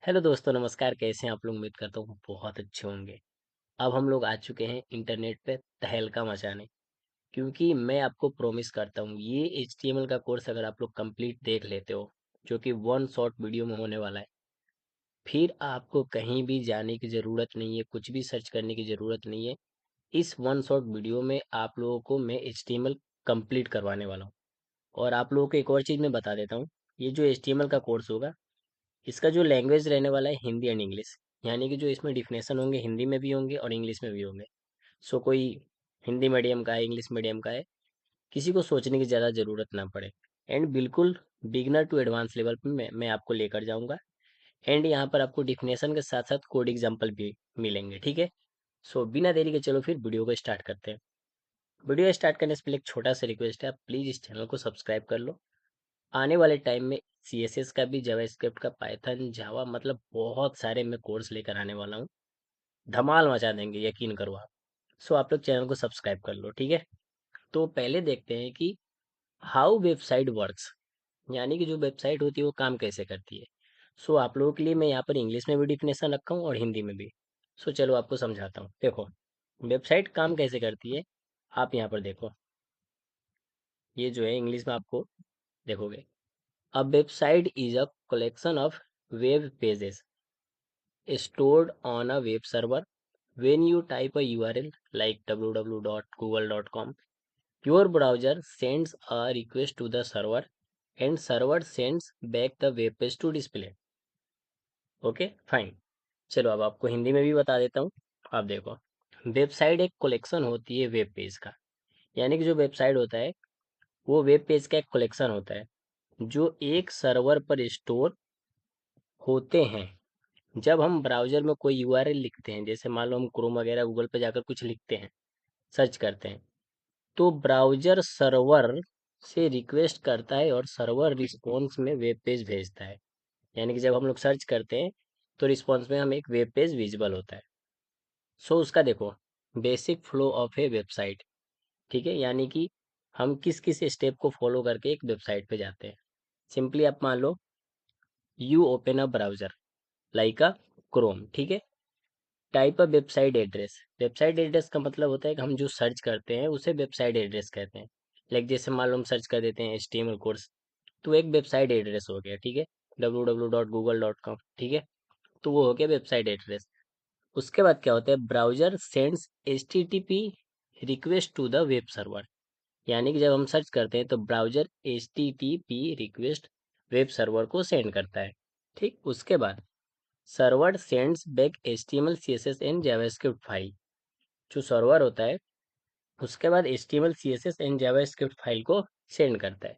Hello दोस्तों, नमस्कार। कैसे हैं आप लोग? उम्मीद करता हूँ बहुत अच्छे होंगे। अब हम लोग आ चुके हैं इंटरनेट पे तहलका मचाने, क्योंकि मैं आपको प्रॉमिस करता हूँ ये HTML का कोर्स अगर आप लोग कंप्लीट देख लेते हो, जो कि वन शॉट वीडियो में होने वाला है, फिर आपको कहीं भी जाने की ज़रूरत नहीं है, कुछ भी सर्च करने की ज़रूरत नहीं है। इस वन शॉट वीडियो में आप लोगों को मैं HTML कंप्लीट करवाने वाला हूँ। और आप लोगों को एक और चीज़ मैं बता देता हूँ, ये जो HTML का कोर्स होगा, इसका जो लैंग्वेज रहने वाला है हिंदी एंड इंग्लिश, यानी कि जो इसमें डिफिनेशन होंगे हिंदी में भी होंगे और इंग्लिश में भी होंगे। सो कोई हिंदी मीडियम का है, इंग्लिश मीडियम का है, किसी को सोचने की ज़्यादा ज़रूरत ना पड़े। एंड बिल्कुल बिगनर टू एडवांस लेवल पे मैं आपको लेकर जाऊंगा। एंड यहाँ पर आपको डिफिनेशन के साथ साथ कोड एग्जाम्पल भी मिलेंगे, ठीक है। सो बिना देरी के चलो फिर वीडियो को स्टार्ट करते हैं। वीडियो स्टार्ट करने से पहले एक छोटा सा रिक्वेस्ट है, आप प्लीज़ इस चैनल को सब्सक्राइब कर लो। आने वाले टाइम में CSS का भी, जावास्क्रिप्ट का, पाइथन, जावा, मतलब बहुत सारे मैं कोर्स लेकर आने वाला हूँ। धमाल मचा देंगे, यकीन करो आप। सो आप लोग चैनल को सब्सक्राइब कर लो, ठीक है। तो पहले देखते हैं कि हाउ वेबसाइट वर्क्स, यानी कि जो वेबसाइट होती है वो काम कैसे करती है। सो आप लोगों के लिए मैं यहाँ पर इंग्लिश में भी डिफिनेशन रखा हूँ और हिंदी में भी। सो चलो आपको समझाता हूँ। देखो, वेबसाइट काम कैसे करती है, आप यहाँ पर देखो। ये जो है इंग्लिश में आपको देखोगे, a website is a collection of web pages stored on a web server. When you type a URL like www.google.com, your browser sends a request to the server and server sends back the web page to display. Okay fine. चलो अब आपको हिंदी में भी बता देता हूँ। आप देखो, वेबसाइट एक कलेक्शन होती है वेब पेज का, यानी कि जो वेबसाइट होता है वो वेब पेज का एक कलेक्शन होता है जो एक सर्वर पर स्टोर होते हैं। जब हम ब्राउज़र में कोई यूआरएल लिखते हैं, जैसे मान लो हम क्रोम वगैरह गूगल पे जाकर कुछ लिखते हैं, सर्च करते हैं, तो ब्राउज़र सर्वर से रिक्वेस्ट करता है और सर्वर रिस्पॉन्स में वेब पेज भेजता है। यानी कि जब हम लोग सर्च करते हैं तो रिस्पॉन्स में हमें एक वेब पेज विजिबल होता है। सो उसका देखो, basic flow of A website, ठीक है, यानी कि हम किस किस स्टेप को फॉलो करके एक वेबसाइट पे जाते हैं। सिंपली आप मान लो you open a browser like a Chrome, ठीक है। टाइप अ वेबसाइट एड्रेस का मतलब होता है कि हम जो सर्च करते हैं उसे वेबसाइट एड्रेस कहते हैं। लाइक जैसे मान लो हम सर्च कर देते हैं HTML कोर्स, तो एक वेबसाइट एड्रेस हो गया, ठीक है, www.google.com, ठीक है। तो वो हो गया वेबसाइट एड्रेस। उसके बाद क्या होता है, browser sends HTTP request to the web server, यानी कि जब हम सर्च करते हैं तो browser HTTP request web server को सेंड करता है, ठीक। उसके बाद server sends back HTML CSS and JavaScript file, जो सर्वर होता है उसके बाद HTML CSS and JavaScript file को सेंड करता है।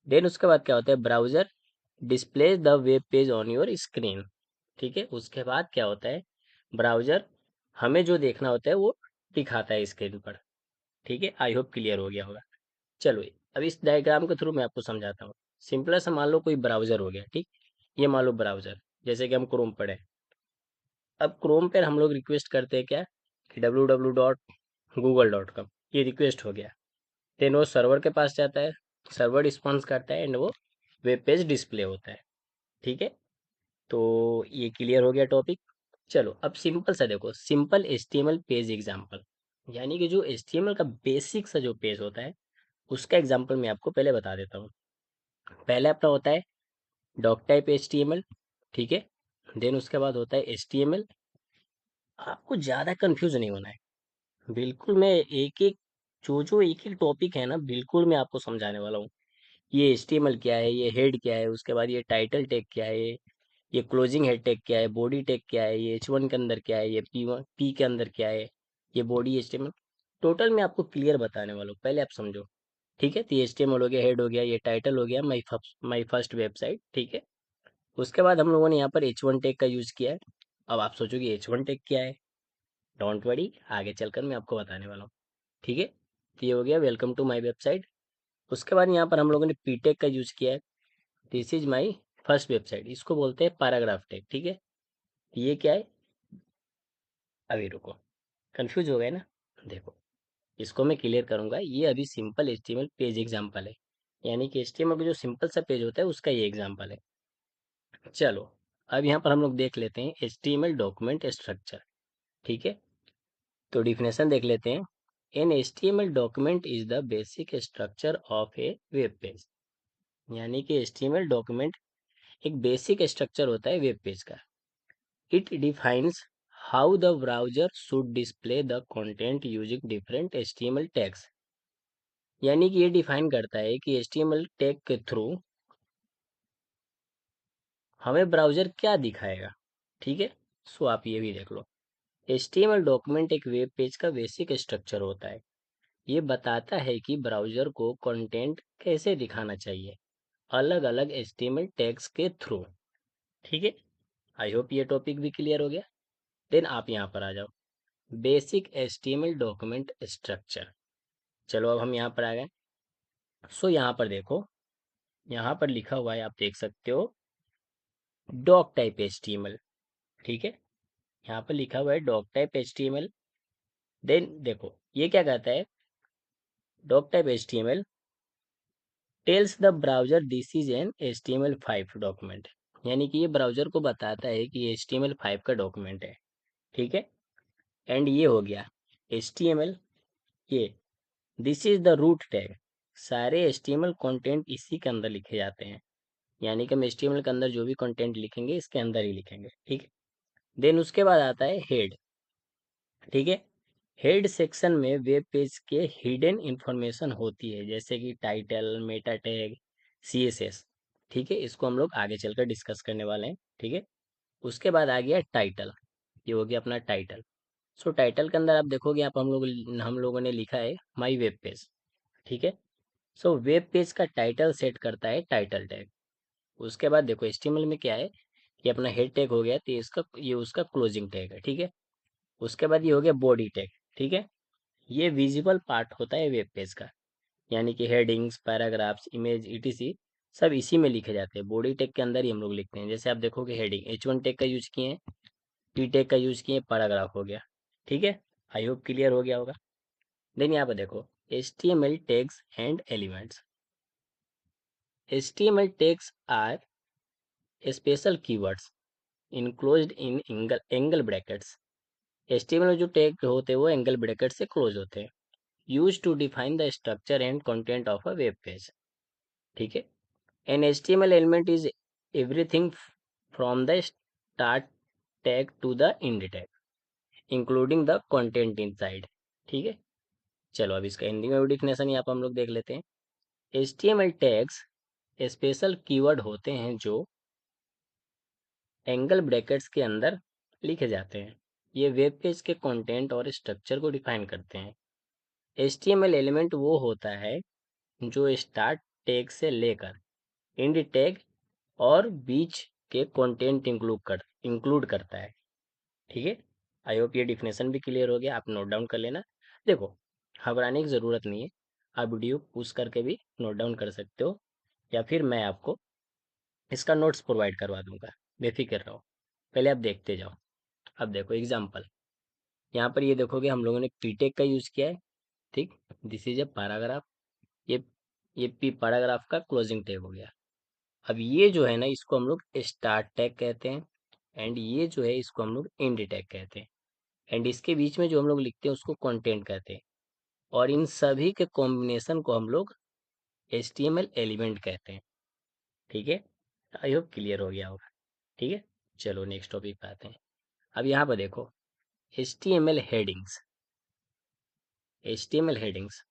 देन उसके बाद क्या होता है, browser displays the web page on your screen, ठीक है। उसके बाद क्या होता है, ब्राउजर हमें जो देखना होता है वो दिखाता है स्क्रीन पर, ठीक है। आई होप क्लियर हो गया होगा। चलो अब इस डायग्राम के थ्रू मैं आपको समझाता हूँ। सिंपल सा मान लो कोई ब्राउजर हो गया, ठीक। ये मान लो ब्राउजर, जैसे कि हम क्रोम पर है। अब क्रोम पर हम लोग रिक्वेस्ट करते हैं क्या, कि www.google.com, ये रिक्वेस्ट हो गया। देन वो सर्वर के पास जाता है, सर्वर रिस्पॉन्स करता है एंड वो वेब पेज डिस्प्ले होता है, ठीक है। तो ये क्लियर हो गया टॉपिक। चलो अब सिंपल सा देखो, सिंपल HTML पेज एग्जांपल, यानी कि जो HTML का बेसिक सा जो पेज होता है उसका एग्जांपल मैं आपको पहले बता देता हूँ। पहले अपना होता है डॉक टाइप HTML, ठीक है। देन उसके बाद होता है HTML। आपको ज़्यादा कंफ्यूज नहीं होना है, बिल्कुल मैं एक एक जो एक एक टॉपिक है ना, बिल्कुल मैं आपको समझाने वाला हूँ। ये HTML क्या है, ये हेड क्या है, उसके बाद ये टाइटल टैग क्या है, ये क्लोजिंग हेड टैग क्या है, बॉडी टैग क्या है, ये H1 के अंदर क्या है, ये P के अंदर क्या है, ये बॉडी HTML। टोटल मैं आपको क्लियर बताने वाला हूँ, पहले आप समझो, ठीक है। तो ये HTML हो गया, हेड हो गया, ये टाइटल हो गया, माई फर्स्ट वेबसाइट, ठीक है। उसके बाद हम लोगों ने यहाँ पर H1 टैग का यूज किया है। अब आप सोचोगे H1 टैग क्या है, डोंट वरी, आगे चलकर मैं आपको बताने वाला हूँ, ठीक है। तो ये हो गया वेलकम टू माई वेबसाइट। उसके बाद यहाँ पर हम लोगों ने पी टैग का यूज किया है, this is my first website, इसको बोलते हैं पैराग्राफ टैग, ठीक है। ये क्या है, अभी रुको, कंफ्यूज हो गए ना। देखो, इसको मैं क्लियर करूंगा। ये अभी सिंपल HTML पेज एग्जांपल है, यानी कि HTML का जो सिंपल सा पेज होता है उसका ये एग्जांपल है। चलो अब यहाँ पर हम लोग देख लेते हैं HTML डॉक्यूमेंट स्ट्रक्चर। ठीक है, तो डिफिनेशन देख लेते हैं। An HTML document is the basic structure of a web page. यानी कि HTML डॉक्यूमेंट एक बेसिक स्ट्रक्चर होता है वेब पेज का। It defines how the browser should display the content using different HTML tags. यानी कि ये डिफाइन करता है कि HTML टैग के थ्रू हमें ब्राउजर क्या दिखाएगा। ठीक है, सो आप ये भी देख लो। HTML डॉक्यूमेंट एक वेब पेज का बेसिक स्ट्रक्चर होता है। ये बताता है कि ब्राउजर को कंटेंट कैसे दिखाना चाहिए अलग अलग HTML टैग्स के थ्रू। ठीक है, आई होप ये टॉपिक भी क्लियर हो गया। देन आप यहाँ पर आ जाओ, बेसिक HTML डॉक्यूमेंट स्ट्रक्चर। चलो अब हम यहाँ पर आ गए। सो यहाँ पर देखो, यहाँ पर लिखा हुआ है, आप देख सकते हो डॉक टाइप HTML। ठीक है, यहाँ पर लिखा हुआ है डॉक टाइप HTML। देन देखो ये क्या कहता है, doctype HTML tells the browser this is an HTML5 document. यानी कि ये ब्राउजर को बताता है कि ये HTML5 का डॉक्यूमेंट है। ठीक है, एंड ये हो गया HTML, ये this is the root tag. सारे HTML कंटेंट इसी के अंदर लिखे जाते हैं। यानी कि हम HTML के अंदर जो भी कंटेंट लिखेंगे इसके अंदर ही लिखेंगे। ठीक है, देन उसके बाद आता है हेड। ठीक है, हेड सेक्शन में वेब पेज के हिडन इंफॉर्मेशन होती है, जैसे कि टाइटल, मेटा टैग, CSS। ठीक है, इसको हम लोग आगे चलकर डिस्कस करने वाले हैं। ठीक है, उसके बाद आ गया टाइटल। ये हो गया अपना टाइटल। सो टाइटल के अंदर आप देखोगे, आप हम लोगों ने लिखा है माई वेब पेज। ठीक है, सो वेब पेज का टाइटल सेट करता है टाइटल टैग। उसके बाद देखो HTML में क्या है, ये अपना हेड टैग हो गया, तो ये उसका क्लोजिंग टैग है। ठीक है, उसके बाद ये हो गया बॉडी टैग। ठीक है, ये विजिबल पार्ट होता है वेब पेज का। यानी कि हेडिंग्स, पैराग्राफ्स, इमेज, ETC सब इसी में लिखे जाते हैं। बॉडी टैग के अंदर ही हम लोग लिखते हैं। जैसे आप देखोगे हेडिंग H1 टैग का यूज किए हैं, T टैग का यूज किए, पैराग्राफ हो गया। ठीक है, आई होप क्लियर हो गया होगा। देन यहाँ पर देखो HTML tags and elements. HTML tags are special keywords enclosed in angle brackets. HTML में जो टैग होते हैं वो एंगल ब्रैकेट से क्लोज होते हैं, used to define the structure and content of a web page. ठीक है, an HTML element is everything from the start tag to the end tag, including the content inside. ठीक है, चलो अब इसका हिंदी में भी डिफिनेशन यहाँ पर हम लोग देख लेते हैं। HTML टैग्स स्पेशल कीवर्ड होते हैं जो एंगल ब्रैकेट्स के अंदर लिखे जाते हैं। ये वेब पेज के कंटेंट और स्ट्रक्चर को डिफाइन करते हैं। HTML एलिमेंट वो होता है जो स्टार्ट टैग से लेकर एंड टैग और बीच के कंटेंट इंक्लूड करता है। ठीक है, आई होप ये डिफिनेशन भी क्लियर हो गया, आप नोट डाउन कर लेना। देखो, घबराने की ज़रूरत नहीं है, आप वीडियो पूछ करके भी नोट डाउन कर सकते हो, या फिर मैं आपको इसका नोट्स प्रोवाइड करवा दूंगा, बेफिक्र रहो। पहले आप देखते जाओ। अब देखो एग्जाम्पल, यहाँ पर ये देखोगे हम लोगों ने पीटेक का यूज़ किया है। ठीक, दिस इज ए पैराग्राफ। ये ये पी पैराग्राफ का क्लोजिंग टैग हो गया। अब ये जो है ना, इसको हम लोग स्टार्ट टैग कहते हैं, एंड ये जो है इसको हम लोग एंड टैग कहते हैं, एंड इसके बीच में जो हम लोग लिखते हैं उसको कंटेंट कहते हैं, और इन सभी के कॉम्बिनेशन को हम लोग HTML एलिमेंट कहते हैं। ठीक है, आई होप क्लियर हो गया होगा। ठीक है, चलो नेक्स्ट टॉपिक पे आते हैं। अब यहाँ पर देखो HTML headings. HTML headings,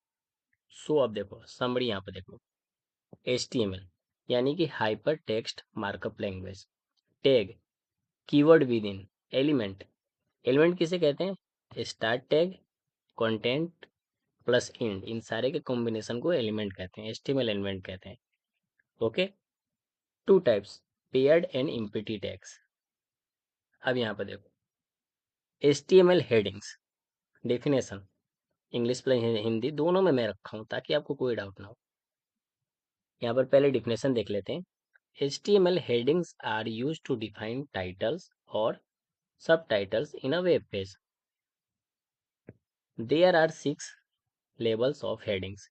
so अब देखो समरी यहाँ पर देखो। HTML यानी कि hyper text markup language. Tag, keyword with in, element, element किसे कहते हैं, start tag, content plus end, इन सारे के कॉम्बिनेशन को एलिमेंट कहते हैं, HTML एलिमेंट कहते हैं। Okay, two types, paired and empty tags. अब यहाँ पर देखो HTML headings definition, English plus Hindi दोनों में मैं रखा हूँ ताकि आपको कोई डाउट ना हो। यहाँ पर पहले डिफिनेशन देख लेते हैं। HTML headings are used to define titles or subtitles in a web page. There are 6 levels of headings,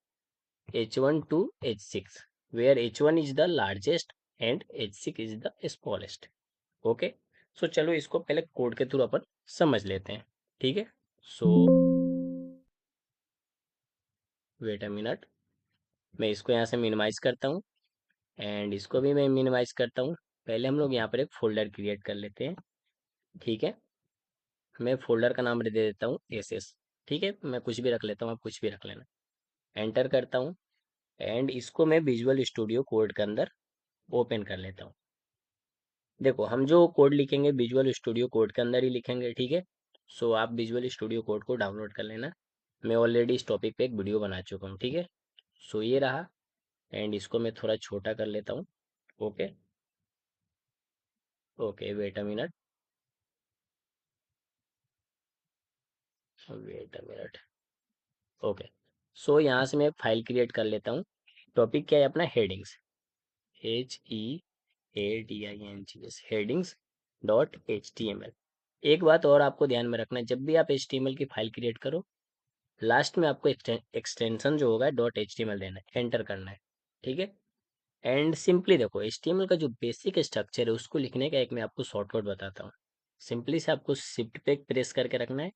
H1 to H6, where H1 is the largest and H6 is the smallest. Okay. So चलो इसको पहले code के through अपन समझ लेते हैं, ठीक है। सो wait a minute, मैं इसको यहाँ से मिनिमाइज करता हूँ एंड इसको भी मैं मिनिमाइज करता हूँ। पहले हम लोग यहाँ पर एक फोल्डर क्रिएट कर लेते हैं, ठीक है। मैं फोल्डर का नाम दे देता हूँ एस, ठीक है। मैं कुछ भी रख लेता हूँ, आप कुछ भी रख लेना। एंटर करता हूँ एंड इसको मैं विजुअल स्टूडियो कोड के अंदर ओपन कर लेता हूँ। देखो हम जो कोड लिखेंगे विजुअल स्टूडियो कोड के अंदर ही लिखेंगे, ठीक है। सो आप विजुअल स्टूडियो कोड को डाउनलोड कर लेना। मैं ऑलरेडी इस टॉपिक पे एक वीडियो बना चुका हूँ, ठीक है। सो ये रहा एंड इसको मैं थोड़ा छोटा कर लेता हूँ। Okay. Okay wait a minute, wait a minute. Okay. So यहाँ से मैं फाइल क्रिएट कर लेता हूँ। टॉपिक क्या है अपना, headings, HEADINGS, headings dot HTML। एक बात और आपको ध्यान में रखना है, जब भी आप HTML की फाइल क्रिएट करो, लास्ट में आपको एक्सटेंशन जो होगा डॉट HTML देना है, एंटर करना है, ठीक है। एंड सिंपली देखो HTML का जो बेसिक स्ट्रक्चर है उसको लिखने का एक मैं आपको शॉर्टकट बताता हूँ। सिंपली से आपको शिफ्ट पे प्रेस करके रखना है,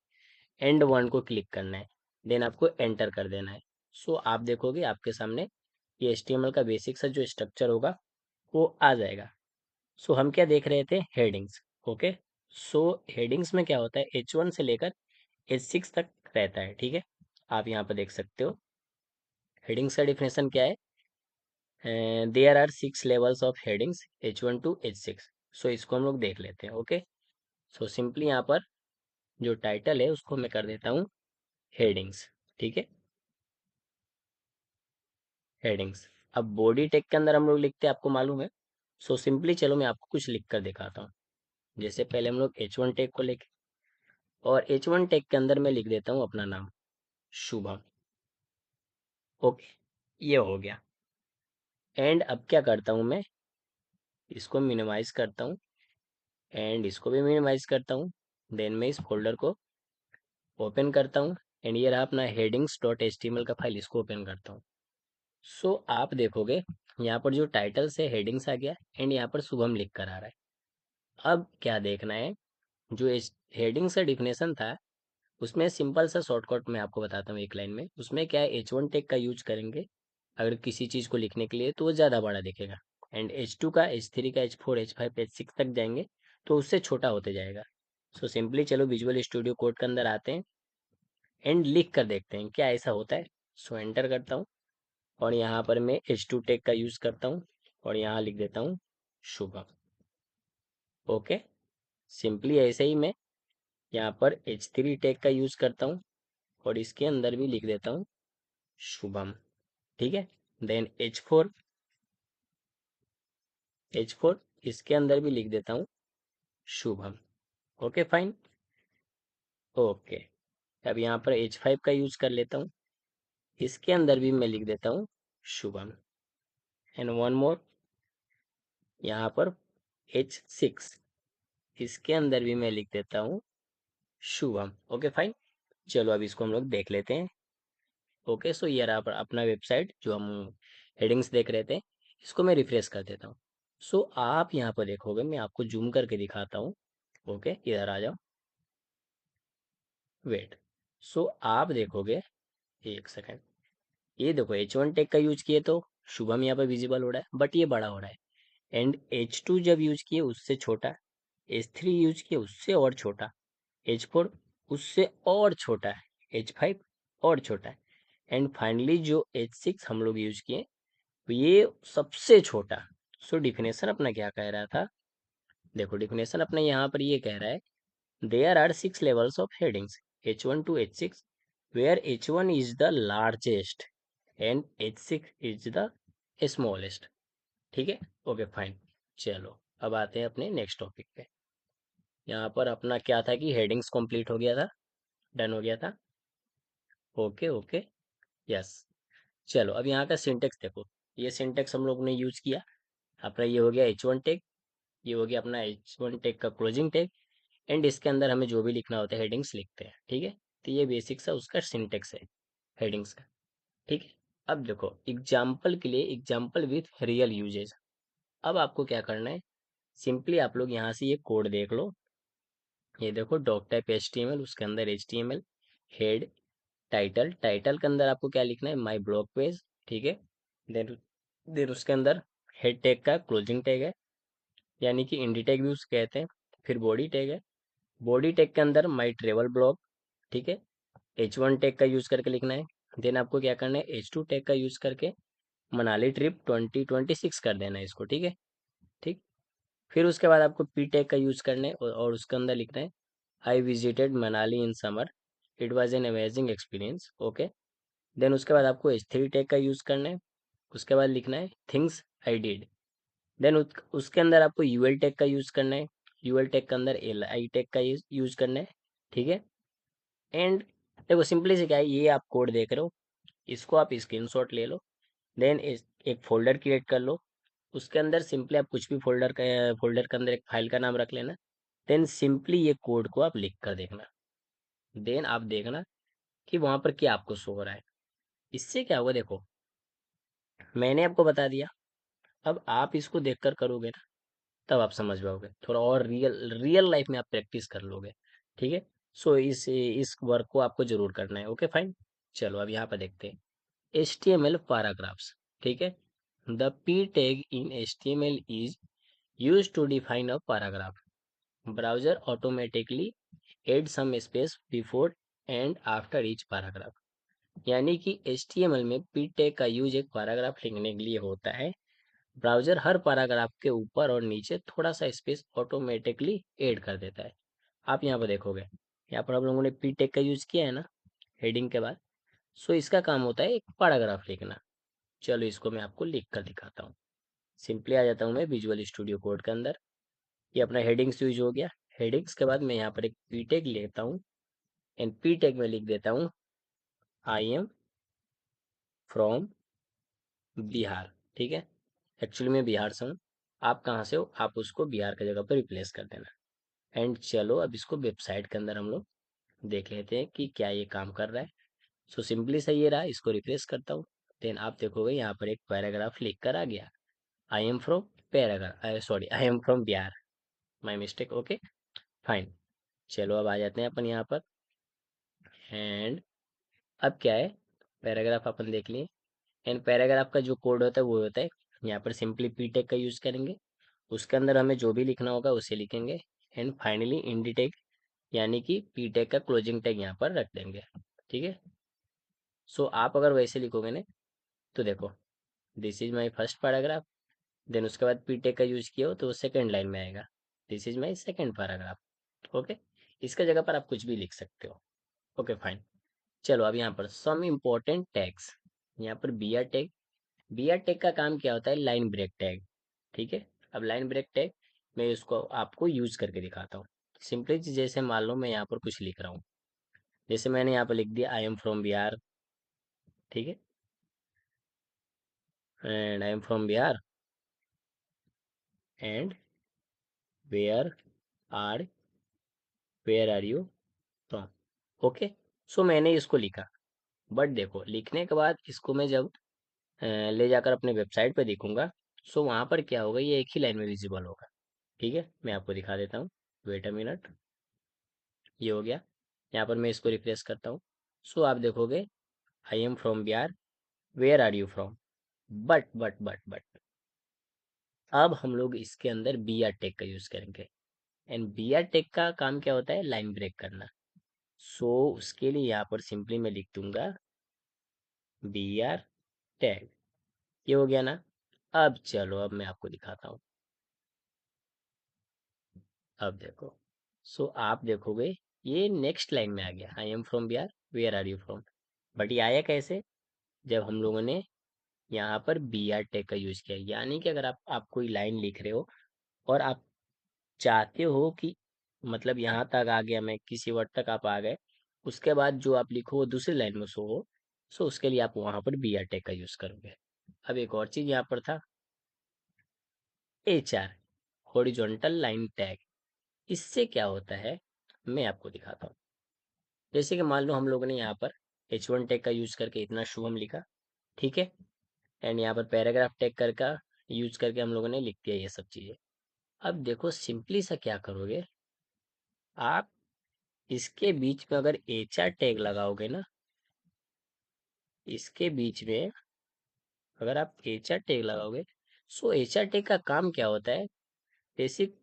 एंड वन को क्लिक करना है, देन आपको एंटर कर देना है। सो आप देखोगे आपके सामने ये HTML का बेसिक सा जो स्ट्रक्चर होगा वो आ जाएगा। सो हम क्या देख रहे थे, हेडिंग्स। ओके। सो हेडिंग्स में क्या होता है, H1 से लेकर H6 तक रहता है, ठीक है। आप यहाँ पर देख सकते हो हेडिंग्स का डिफिनेशन क्या है। There are 6 levels of headings H1 to H6। So इसको हम लोग देख लेते हैं, ओके। सो सिंपली यहाँ पर जो टाइटल है उसको मैं कर देता हूँ हेडिंग्स, ठीक है, हेडिंग्स। अब बॉडी टेक के अंदर हम लोग लिखते हैं, आपको मालूम है। सो सिंपली चलो मैं आपको कुछ लिख कर दिखाता हूँ। जैसे पहले हम लोग H1 टेक को लिखे और H1 टेक के अंदर मैं लिख देता हूँ अपना नाम, शुभम। ओके, ये हो गया। एंड अब क्या करता हूँ मैं, इसको मिनिमाइज करता हूँ एंड इसको भी मिनिमाइज करता हूँ। देन मैं इस फोल्डर को ओपन करता हूँ एंड ये रहा अपना हेडिंग्स डॉट HTML का फाइल, इसको ओपन करता हूँ। सो आप देखोगे यहाँ पर जो टाइटल से हेडिंग्स आ गया एंड यहाँ पर शुभम लिख कर आ रहा है। अब क्या देखना है, जो हेडिंग्स का डिफिनेशन था उसमें सिंपल सा शॉर्टकट मैं आपको बताता हूँ एक लाइन में। उसमें क्या है, H1 टेक का यूज करेंगे अगर किसी चीज़ को लिखने के लिए तो वो ज़्यादा बड़ा दिखेगा, एंड H2 का, H3 का, H4, H5, H6 तक जाएंगे तो उससे छोटा होते जाएगा। सो सिंपली चलो विजुअल स्टूडियो कोड के अंदर आते हैं एंड लिख कर देखते हैं क्या ऐसा होता है। सो एंटर करता हूँ और यहाँ पर मैं H2 टेक का यूज़ करता हूँ और यहाँ लिख देता हूँ शुभम। ओके। सिंपली ऐसे ही मैं यहाँ पर H3 टेक का यूज़ करता हूँ और इसके अंदर भी लिख देता हूँ शुभम, ठीक है। देन H4 इसके अंदर भी लिख देता हूँ शुभम। Okay fine. ओके। अब यहाँ पर H5 का यूज कर लेता हूँ, इसके अंदर भी मैं लिख देता हूँ शुभम। एंड वन मोर, यहाँ पर H6 इसके अंदर भी मैं लिख देता हूँ शुभम। Okay fine. चलो अब इसको हम लोग देख लेते हैं। ओके। सो ये रहा अपना वेबसाइट जो हम हेडिंग्स देख रहे थे। इसको मैं रिफ्रेश कर देता हूँ। सो आप यहाँ पर देखोगे, मैं आपको जूम करके दिखाता हूँ। ओके, इधर आ जाओ, वेट। सो आप देखोगे, एक सेकेंड, ये देखो H1 टेक का यूज किए तो शुभम यहाँ पर विजिबल हो रहा है, बट ये बड़ा हो रहा है। एंड H2 जब यूज किए उससे छोटा, H3 यूज किए उससे और छोटा, H4 उससे और छोटा है, H5 और छोटा है, एंड फाइनली जो H6 हम लोग यूज किए ये सबसे छोटा। सो डिफिनेशन अपना क्या कह रहा था, देखो डिफिनेशन अपना यहाँ पर ये कह रहा है, there are 6 levels of headings H1 to H6 where H1 is the largest and H6 is the smallest, ठीक है। Okay fine. चलो अब आते हैं अपने नेक्स्ट टॉपिक पे। यहाँ पर अपना क्या था कि हेडिंग्स कंप्लीट हो गया था, डन हो गया था। Okay okay, yes. चलो अब यहाँ का सिंटेक्स देखो, ये सिंटेक्स हम लोग ने यूज किया। अपना ये हो गया H1 टैग, ये हो गया अपना H1 टैग का क्लोजिंग टैग, एंड इसके अंदर हमें जो भी लिखना होता है हेडिंग्स लिखते हैं, ठीक है। तो ये बेसिक सा उसका सिंटेक्स है हेडिंग्स का, ठीक है। अब देखो एग्जाम्पल के लिए, एग्जाम्पल विथ रियल यूजेस। अब आपको क्या करना है, सिंपली आप लोग यहाँ से ये कोड देख लो। ये देखो डॉक टाइप HTML, उसके अंदर HTML, हेड, टाइटल, टाइटल के अंदर आपको क्या लिखना है, माई ब्लॉग पेज, ठीक है। देन देन उसके अंदर हेड टैग का क्लोजिंग टैग है, यानी कि इंडी टैग भी उसको कहते हैं। फिर बॉडी टैग है, बॉडी टैग के अंदर माई ट्रेवल ब्लॉग, ठीक है। H1 टैग का यूज करके लिखना है। देन आपको क्या करना है, H2 टैग का यूज करके मनाली ट्रिप 2026 कर देना है इसको, ठीक है। ठीक। फिर उसके बाद आपको पी टैग का यूज करना है और उसके अंदर लिखना है I visited Manali in summer, it was an amazing experience, okay. Then उसके बाद आपको H3 टैग का यूज करना है। उसके बाद लिखना है थिंग्स आई डिड। देन उसके अंदर आपको यूएल टैग का यूज करना है। यूएल टैग के अंदर एल आई टैग का यूज करना है, ठीक है। एंड देखो सिंपली से क्या है, ये आप कोड देख रहे हो, इसको आप स्क्रीनशॉट ले लो। देन एक फोल्डर क्रिएट कर लो। उसके अंदर सिंपली आप कुछ भी फोल्डर के अंदर एक फाइल का नाम रख लेना। देन सिंपली ये कोड को आप लिख कर देखना। देन आप देखना कि वहां पर क्या आपको शो हो रहा है। इससे क्या होगा, देखो मैंने आपको बता दिया, अब आप इसको देखकर करोगे ना, तब आप समझ पाओगे, थोड़ा और रियल रियल लाइफ में आप प्रैक्टिस कर लोगे, ठीक है। सो इस वर्क को आपको जरूर करना है, ओके फाइन। चलो अब यहाँ पर देखते हैं HTML पैराग्राफ्स, ठीक है। The p tag in HTML is used to define a paragraph. Browser automatically add some space before and after each paragraph. यानी कि HTML में p tag का यूज एक पैराग्राफ लिखने के लिए होता है। ब्राउजर हर पैराग्राफ के ऊपर और नीचे थोड़ा सा स्पेस ऑटोमेटिकली ऐड कर देता है। आप यहाँ पर देखोगे, यहाँ पर आप लोगों ने p tag का यूज किया है ना हेडिंग के बाद। सो इसका काम होता है एक पैराग्राफ लिखना। चलो इसको मैं आपको लिख कर दिखाता हूँ। सिंपली आ जाता हूँ मैं विजुअल स्टूडियो कोड के अंदर। ये अपना हेडिंग्स यूज हो गया। हेडिंग्स के बाद मैं यहाँ पर एक पी टैग लेता हूँ एंड पी टैग में लिख देता हूँ आई एम फ्रॉम बिहार, ठीक है। एक्चुअली मैं बिहार से हूँ, आप कहाँ से हो, आप उसको बिहार की जगह पर रिप्लेस कर देना। एंड चलो अब इसको वेबसाइट के अंदर हम लोग देख लेते हैं कि क्या ये काम कर रहा है। सो सिंपली सही ये रहा, इसको रिप्लेस करता हूँ। देन आप देखोगे यहाँ पर एक पैराग्राफ लिख कर आ गया, I am from paragraph, sorry I am from Bihar, my mistake, okay fine. चलो अब आ जाते हैं अपन यहाँ पर। एंड अब क्या है, पैराग्राफ अपन देख लिए। एंड पैराग्राफ का जो कोड होता है वो होता है, यहाँ पर सिंपली पी टैग का यूज करेंगे। उसके अंदर हमें जो भी लिखना होगा उसे लिखेंगे। एंड फाइनली इंडी टैग, यानी कि पी टैग का क्लोजिंग टैग यहाँ पर रख देंगे, ठीक है। सो आप अगर वैसे लिखोगे ना, तो देखो this is my first paragraph. Then उसके बाद पी टैग का यूज किया हो तो वो सेकेंड लाइन में आएगा, this is my second paragraph, okay. इसका जगह पर आप कुछ भी लिख सकते हो, ओके फाइन। चलो अब यहाँ पर सम इम्पोर्टेंट टैग्स, यहाँ पर बी आर टैग का काम क्या होता है, लाइन ब्रेक टैग, ठीक है। अब लाइन ब्रेक टैग मैं इसको आपको यूज करके दिखाता हूँ। सिंपली जैसे मान लो मैं यहाँ पर कुछ लिख रहा हूँ, जैसे मैंने यहाँ पर लिख दिया आई एम फ्रॉम बिहार, ठीक है। And I am from Bihar and where are where are you from, okay. So मैंने इसको लिखा। बट देखो लिखने के बाद इसको मैं जब ले जाकर अपने वेबसाइट पे देखूंगा, सो वहां पर क्या होगा, ये एक ही लाइन में विजिबल होगा, ठीक है। मैं आपको दिखा देता हूँ, वेट अ मिनट। ये हो गया। यहाँ पर मैं इसको रिफ्रेश करता हूँ। सो आप देखोगे I am from Bihar, where are you from. But अब हम लोग इसके अंदर बी आर टेक का यूज करेंगे। एंड बी आर टेक का काम क्या होता है, लाइन ब्रेक करना। सो उसके लिए यहाँ पर सिंपली मैं लिख दूंगा बी आर टैग। ये हो गया ना। अब चलो अब मैं आपको दिखाता हूँ। अब देखो, सो आप देखोगे ये नेक्स्ट लाइन में आ गया, I am from Bihar, where are you from. But ये आया कैसे, जब हम लोगों ने यहाँ पर बी आर टैग का यूज किया। यानी कि अगर आप कोई लाइन लिख रहे हो और आप चाहते हो कि मतलब यहाँ तक आ गया, मैं किसी वर्ड तक आप आ गए, उसके बाद जो आप लिखो वो दूसरी लाइन में शो हो, सो उसके लिए आप वहां पर बी आर टैग का यूज करोगे। अब एक और चीज यहाँ पर था, HR, हॉरिजॉन्टल लाइन टैग। इससे क्या होता है, मैं आपको दिखाता हूँ। जैसे कि मान लो हम लोगों ने यहाँ पर H1 टैग का यूज करके इतना शुभम लिखा, ठीक है। एंड यहाँ पर पैराग्राफ टैग कर का यूज करके हम लोगों ने लिख दिया ये सब चीजें। अब देखो सिंपली सा क्या करोगे आप, इसके बीच में अगर एचआर टैग लगाओगे ना, इसके बीच में अगर आप एचआर टैग लगाओगे, सो एचआर टैग का काम क्या होता है, बेसिक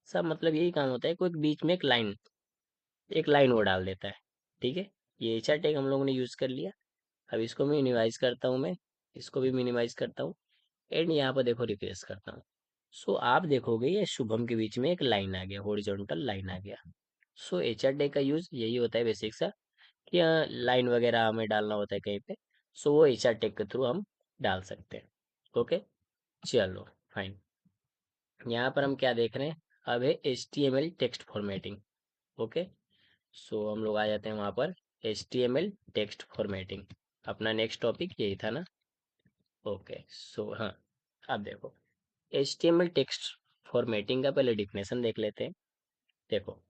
सा मतलब यही काम होता है, कोई बीच में एक लाइन वो डाल देता है। ठीक है, ये एचआर टैग हम लोगों ने यूज कर लिया। अब इसको मैं मिनिमाइज करता हूँ, मैं इसको भी मिनिमाइज करता हूँ, एंड यहाँ पर देखो रिप्लेस करता हूँ। सो आप देखोगे ये शुभम के बीच में एक लाइन आ गया, हॉरिजॉन्टल लाइन आ गया। सो एचआर टैग का यूज यही होता है बेसिक सा, कि लाइन वगैरह हमें डालना होता है कहीं पे, सो वो एचआर टैग के थ्रू हम डाल सकते हैं। ओके, चलो फाइन। यहाँ पर हम क्या देख रहे हैं, अब है HTML टेक्स्ट फॉर्मेटिंग। ओके, सो हम लोग आ जाते हैं वहाँ पर, HTML टेक्स्ट फॉर्मेटिंग, अपना नेक्स्ट टॉपिक यही था ना। ओके, सो हाँ, अब देखो HTML टेक्स्ट फॉर्मेटिंग का पहले डिफिनेशन देख लेते हैं। देखो,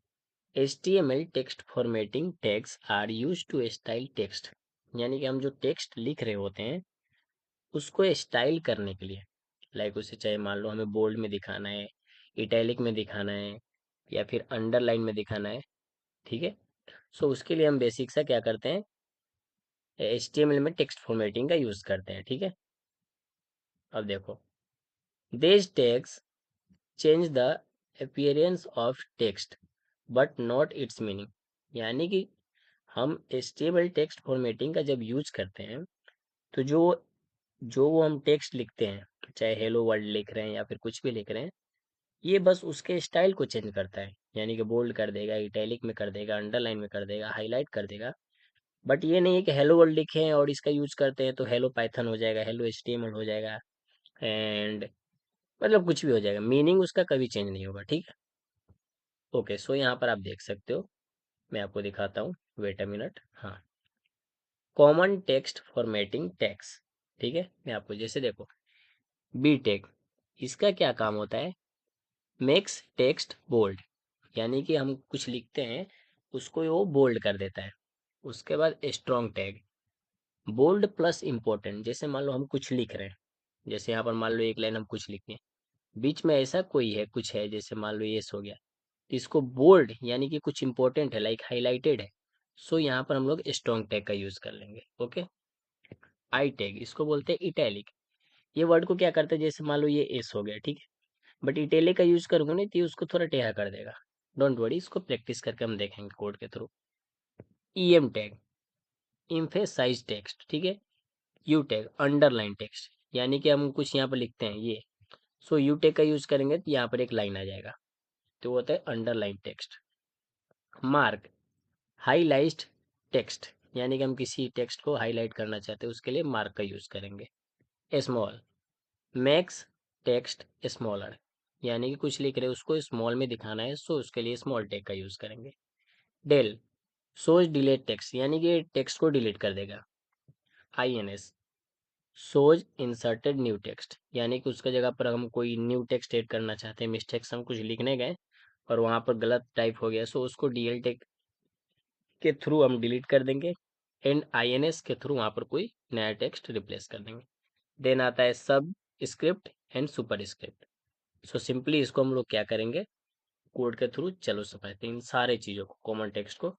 HTML text formatting tags are use to style text, यानी कि हम जो टेक्स्ट लिख रहे होते हैं उसको स्टाइल करने के लिए, लाइक उसे चाहे मान लो हमें बोल्ड में दिखाना है, इटैलिक में दिखाना है, या फिर अंडरलाइन में दिखाना है। ठीक है, सो उसके लिए हम बेसिक सा क्या करते हैं, HTML में टेक्स्ट फॉर्मेटिंग का यूज करते हैं। ठीक है, अब देखो, these tags change the appearance of text but not its meaning, यानी कि हम HTML टेक्स्ट फॉर्मेटिंग का जब यूज करते हैं, तो जो जो वो हम टेक्स्ट लिखते हैं, चाहे हेलो वर्ल्ड लिख रहे हैं या फिर कुछ भी लिख रहे हैं, ये बस उसके स्टाइल को चेंज करता है, यानी कि बोल्ड कर देगा, इटैलिक में कर देगा, अंडरलाइन में कर देगा, हाईलाइट कर देगा। बट ये नहीं है कि हेलो वर्ल्ड लिखे हैं और इसका यूज करते हैं तो हेलो पाइथन हो जाएगा, हेलो HTML हो जाएगा, एंड मतलब कुछ भी हो जाएगा, मीनिंग उसका कभी चेंज नहीं होगा। ठीक है, ओके, सो यहाँ पर आप देख सकते हो, मैं आपको दिखाता हूँ, वेट अ मिनट। हाँ, कॉमन टेक्स्ट फॉर्मेटिंग टैग्स। ठीक है, मैं आपको जैसे देखो, बी टैग, इसका क्या काम होता है, मेक्स टेक्स्ट बोल्ड, यानी कि हम कुछ लिखते हैं उसको वो बोल्ड कर देता है। उसके बाद strong tag, bold plus important, जैसे मान लो हम कुछ लिख रहे हैं, जैसे यहाँ पर मान लो एक लाइन हम कुछ लिखे, बीच में ऐसा कोई है कुछ है, जैसे मान लो ये हो गया, तो इसको बोल्ड यानी कि कुछ इंपॉर्टेंट है, लाइक हाईलाइटेड है, सो यहाँ पर हम लोग स्ट्रॉन्ग टैग का यूज कर लेंगे। ओके, आई टैग, इसको बोलते हैं इटैलिक, ये वर्ड को क्या करता है, जैसे मान लो ये एस हो गया, ठीक है, बट इटैलिक का यूज करूंगा नहीं तो ये उसको थोड़ा टेढ़ा कर देगा। डोंट वरी, इसको प्रैक्टिस करके हम देखेंगे कोड के through. EM tag, emphasise text, ठीक है। यू टैग, अंडरलाइन टेक्स्ट, यानी कि हम कुछ यहाँ पर लिखते हैं ये, सो यू टैग का यूज करेंगे तो यहाँ पर एक लाइन आ जाएगा, तो वो होता है underline text. Mark, highlight text, यानी कि हम किसी टेक्स्ट को हाईलाइट करना चाहते हैं उसके लिए मार्क का यूज करेंगे। स्मॉल, मैक्स टेक्स्ट स्मॉलर, यानी कि कुछ लिख रहे हैं उसको स्मॉल में दिखाना है, सो उसके लिए स्मॉल टेक का यूज करेंगे। डेल, सोज डिलीट टेक्स्ट, यानी कि टेक्स्ट को डिलीट कर देगा। INS, सोज इंसर्टेड न्यू टेक्स्ट, यानी कि उसका जगह पर हम कोई न्यू टेक्स्ट ऐड करना चाहते हैं, मिस्टेक्स हम कुछ लिखने गए और वहां पर गलत टाइप हो गया, सो उसको DL टेक के थ्रू हम डिलीट कर देंगे, एंड INS के थ्रू वहां पर कोई नया टेक्स्ट रिप्लेस कर देंगे। देन आता है सब script and super script. So simply इसको हम लोग क्या करेंगे, कोड के थ्रू चलो समझते हैं इन सारे चीज़ों को, कॉमन टेक्स्ट को।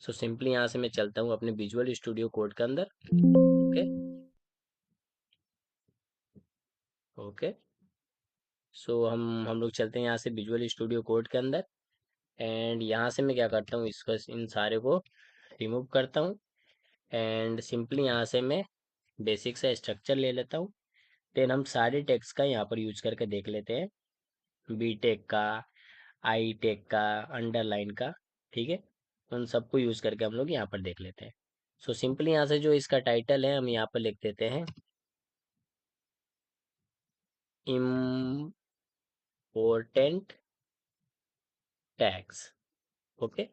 सो सिंपली यहाँ से मैं चलता हूँ अपने विजुअल स्टूडियो कोड के अंदर। ओके, ओके, सो हम लोग चलते हैं यहाँ से विजुअल स्टूडियो कोड के अंदर, एंड यहाँ से मैं क्या करता हूँ, इसको इन सारे को रिमूव करता हूँ, एंड सिंपली यहाँ से मैं बेसिक सा स्ट्रक्चर ले लेता हूँ। देन हम सारे टेक्स्ट का यहाँ पर यूज करके देख लेते हैं, बी टेक का, आई टेक का, अंडरलाइन का, ठीक है, उन सबको यूज करके हम लोग यहाँ पर देख लेते हैं। सो सिंपली यहाँ से जो इसका टाइटल है हम यहाँ पर लिख देते हैं, important tags. Okay,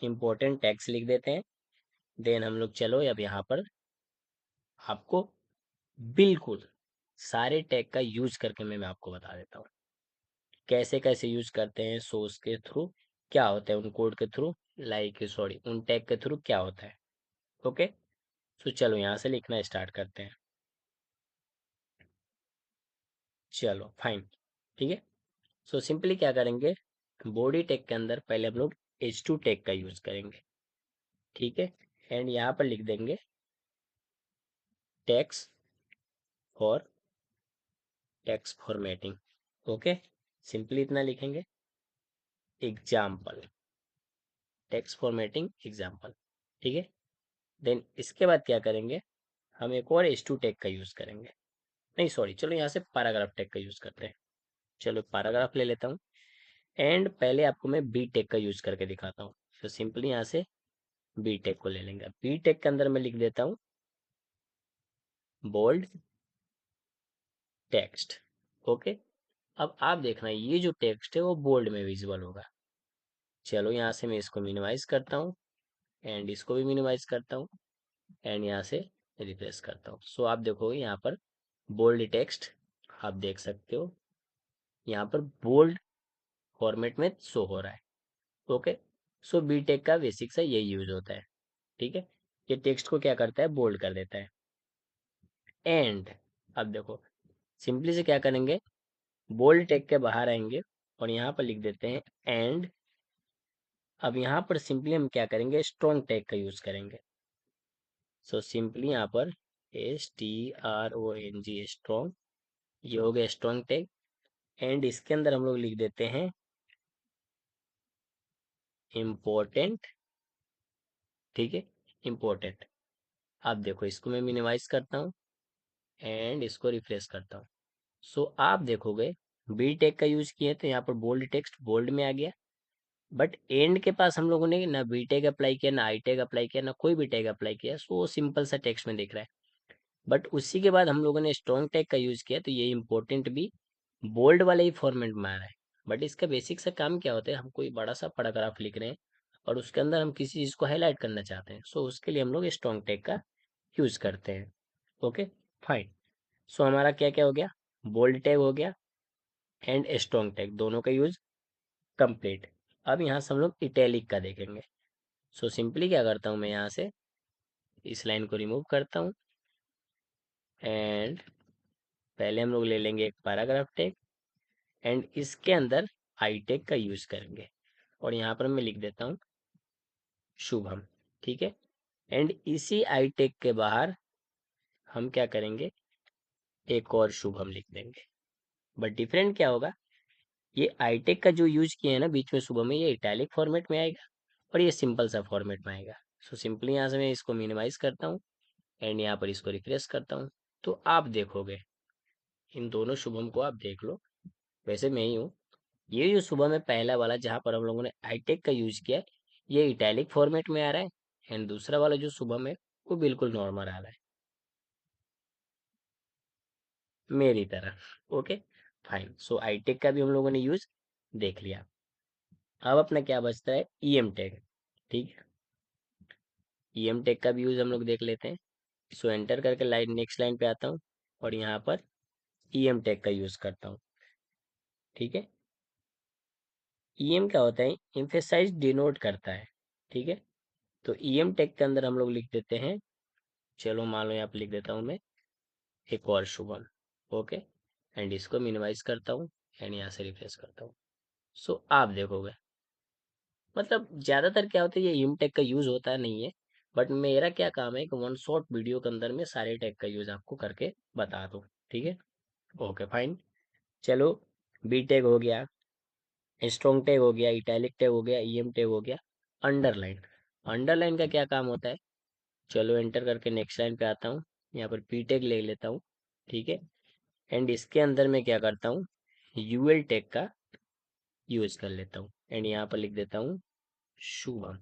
important tags लिख देते हैं। देन हम लोग चलो अब यहाँ पर आपको बिल्कुल सारे टैग का यूज करके मैं आपको बता देता हूँ कैसे कैसे यूज करते हैं, सोर्स के थ्रू क्या होता है, उन कोड के थ्रू, लाइक सॉरी उन टैग के थ्रू क्या होता है। ओके, तो चलो यहाँ से लिखना स्टार्ट करते हैं। चलो फाइन, ठीक है, सो सिंपली क्या करेंगे, बॉडी टैग के अंदर पहले हम लोग H2 टैग का यूज करेंगे, ठीक है। एंड यहाँ पर लिख देंगे tags for text formatting, okay. Simply इतना लिखेंगे, एग्जाम्पल, टेक्स्ट फॉर्मेटिंग एग्जाम्पल, ठीक है। देन इसके बाद क्या करेंगे, हम एक और H2 टैग का यूज करेंगे, नहीं सॉरी, चलो यहाँ से पैराग्राफ टैग का यूज करते हैं। चलो पैराग्राफ ले लेता हूँ। एंड पहले आपको मैं बी टैग का यूज करके दिखाता हूँ। तो सिंपली यहाँ से बी टैग को ले लेंगे। बी टैग के अंदर मैं लिख देता हूँ बोल्ड टेक्स्ट, ओके। अब आप देखना ये जो टेक्स्ट है वो बोल्ड में विजिबल होगा। चलो यहाँ से मैं इसको मिनिमाइज करता हूँ एंड इसको भी मिनिमाइज करता हूँ एंड यहाँ से रिप्लेस करता हूँ। सो आप देखोगे यहाँ पर बोल्ड टेक्स्ट आप देख सकते हो, यहाँ पर बोल्ड फॉर्मेट में शो हो रहा है, ओके। सो बी टेक का बेसिक सा यही यूज होता है, ठीक है। ये टेक्स्ट को क्या करता है, बोल्ड कर देता है। एंड अब देखो सिंपली से क्या करेंगे, बोल्ड टेक के बाहर आएंगे और यहाँ पर लिख देते हैं एंड। अब यहाँ पर सिंपली हम क्या करेंगे, स्ट्रॉन्ग टैग का यूज करेंगे। सो सिंपली यहाँ पर STRONG स्ट्रॉन्ग, ये हो गया स्ट्रॉन्ग टैग। एंड इसके अंदर हम लोग लिख देते हैं इम्पोर्टेंट, ठीक है, इम्पोर्टेंट। अब देखो इसको मैं मिनिमाइज करता हूँ एंड इसको रिफ्रेश करता हूँ। सो आप देखोगे बी टैग का यूज किए तो यहाँ पर बोल्ड टेक्स्ट बोल्ड में आ गया, बट एंड के पास हम लोगों ने ना बी टैग अप्लाई किया, ना आई टैग अप्लाई किया, ना कोई भी टैग अप्लाई किया। सो वो सिंपल सा टेक्स्ट में दिख रहा है। बट उसी के बाद हम लोगों ने स्ट्रॉन्ग टैग का यूज किया तो ये इंपॉर्टेंट भी बोल्ड वाले ही फॉर्मेट में आ रहा है। बट इसका बेसिक सा काम क्या होता है, हम कोई बड़ा सा पैराग्राफ लिख रहे हैं और उसके अंदर हम किसी चीज को हाईलाइट करना चाहते हैं, सो उसके लिए हम लोग स्ट्रॉन्ग टैग का यूज करते हैं, ओके फाइन। सो हमारा क्या क्या हो गया, बोल्ड टैग हो गया एंड स्ट्रॉन्ग टैग दोनों का यूज कंप्लीट। अब यहाँ से हम लोग इटैलिक का देखेंगे। सो सिंपली क्या करता हूँ, मैं यहाँ से इस लाइन को रिमूव करता हूँ एंड पहले हम लोग ले लेंगे एक पैराग्राफ टैग एंड इसके अंदर आई टैग का यूज करेंगे और यहाँ पर मैं लिख देता हूँ शुभम, ठीक है। एंड इसी आई टैग के बाहर हम क्या करेंगे, एक और शुभम लिख देंगे। बट डिफरेंट क्या होगा, ये आई टैग का जो यूज किया है ना बीच में शुभम में, ये इटैलिक फॉर्मेट में आएगा और ये सिंपल सा फॉर्मेट में आएगा। सो सिंपली यहाँ से मैं इसको मिनिमाइज करता हूँ एंड यहाँ पर इसको रिफ्रेश करता हूँ। तो आप देखोगे इन दोनों शुभम को आप देख लो, वैसे मैं ही हूँ। ये जो शुभम है पहला वाला जहाँ पर हम लोगों ने हाईटेक का यूज किया है, ये इटैलिक फॉर्मेट में आ रहा है। एंड दूसरा वाला जो शुभम है वो बिल्कुल नॉर्मल आ रहा है, मेरी तरह, ओके फाइन। सो आईटेक का भी हम लोगों ने यूज देख लिया। अब अपना क्या बचता है, ईएम टैग, ठीक है। ईएम टैग का भी यूज हम लोग देख लेते हैं। सो एंटर करके लाइन नेक्स्ट लाइन पे आता हूँ और यहाँ पर ईएम टैग का यूज करता हूँ, ठीक है। ईएम क्या होता है, एम्फेसाइज डिनोट करता है, ठीक है। तो ईएम टैग के अंदर हम लोग लिख देते हैं, चलो मान लो यहाँ पे लिख देता हूँ मैं एक और शुभम, ओके। एंड इसको मिनिमाइज करता हूँ एंड यहाँ से रिफ्रेश करता हूँ। सो आप देखोगे मतलब ज्यादातर क्या होता है, ये ईएम टैग का यूज होता नहीं है। बट मेरा क्या काम है कि वन शॉट वीडियो के अंदर में सारे टैग का यूज आपको करके बता दूँ, ठीक है, ओके फाइन। चलो बी टैग हो गया, स्ट्रॉन्ग टैग हो गया, इटैलिक टैग हो गया, ईएम टैग हो गया। अंडरलाइन, अंडरलाइन का क्या काम होता है, चलो एंटर करके नेक्स्ट लाइन पे आता हूँ। यहाँ पर पी टैग ले लेता हूँ, ठीक है। एंड इसके अंदर मैं क्या करता हूँ, यूएल टैग का यूज कर लेता हूँ एंड यहाँ पर लिख देता हूँ शुभम।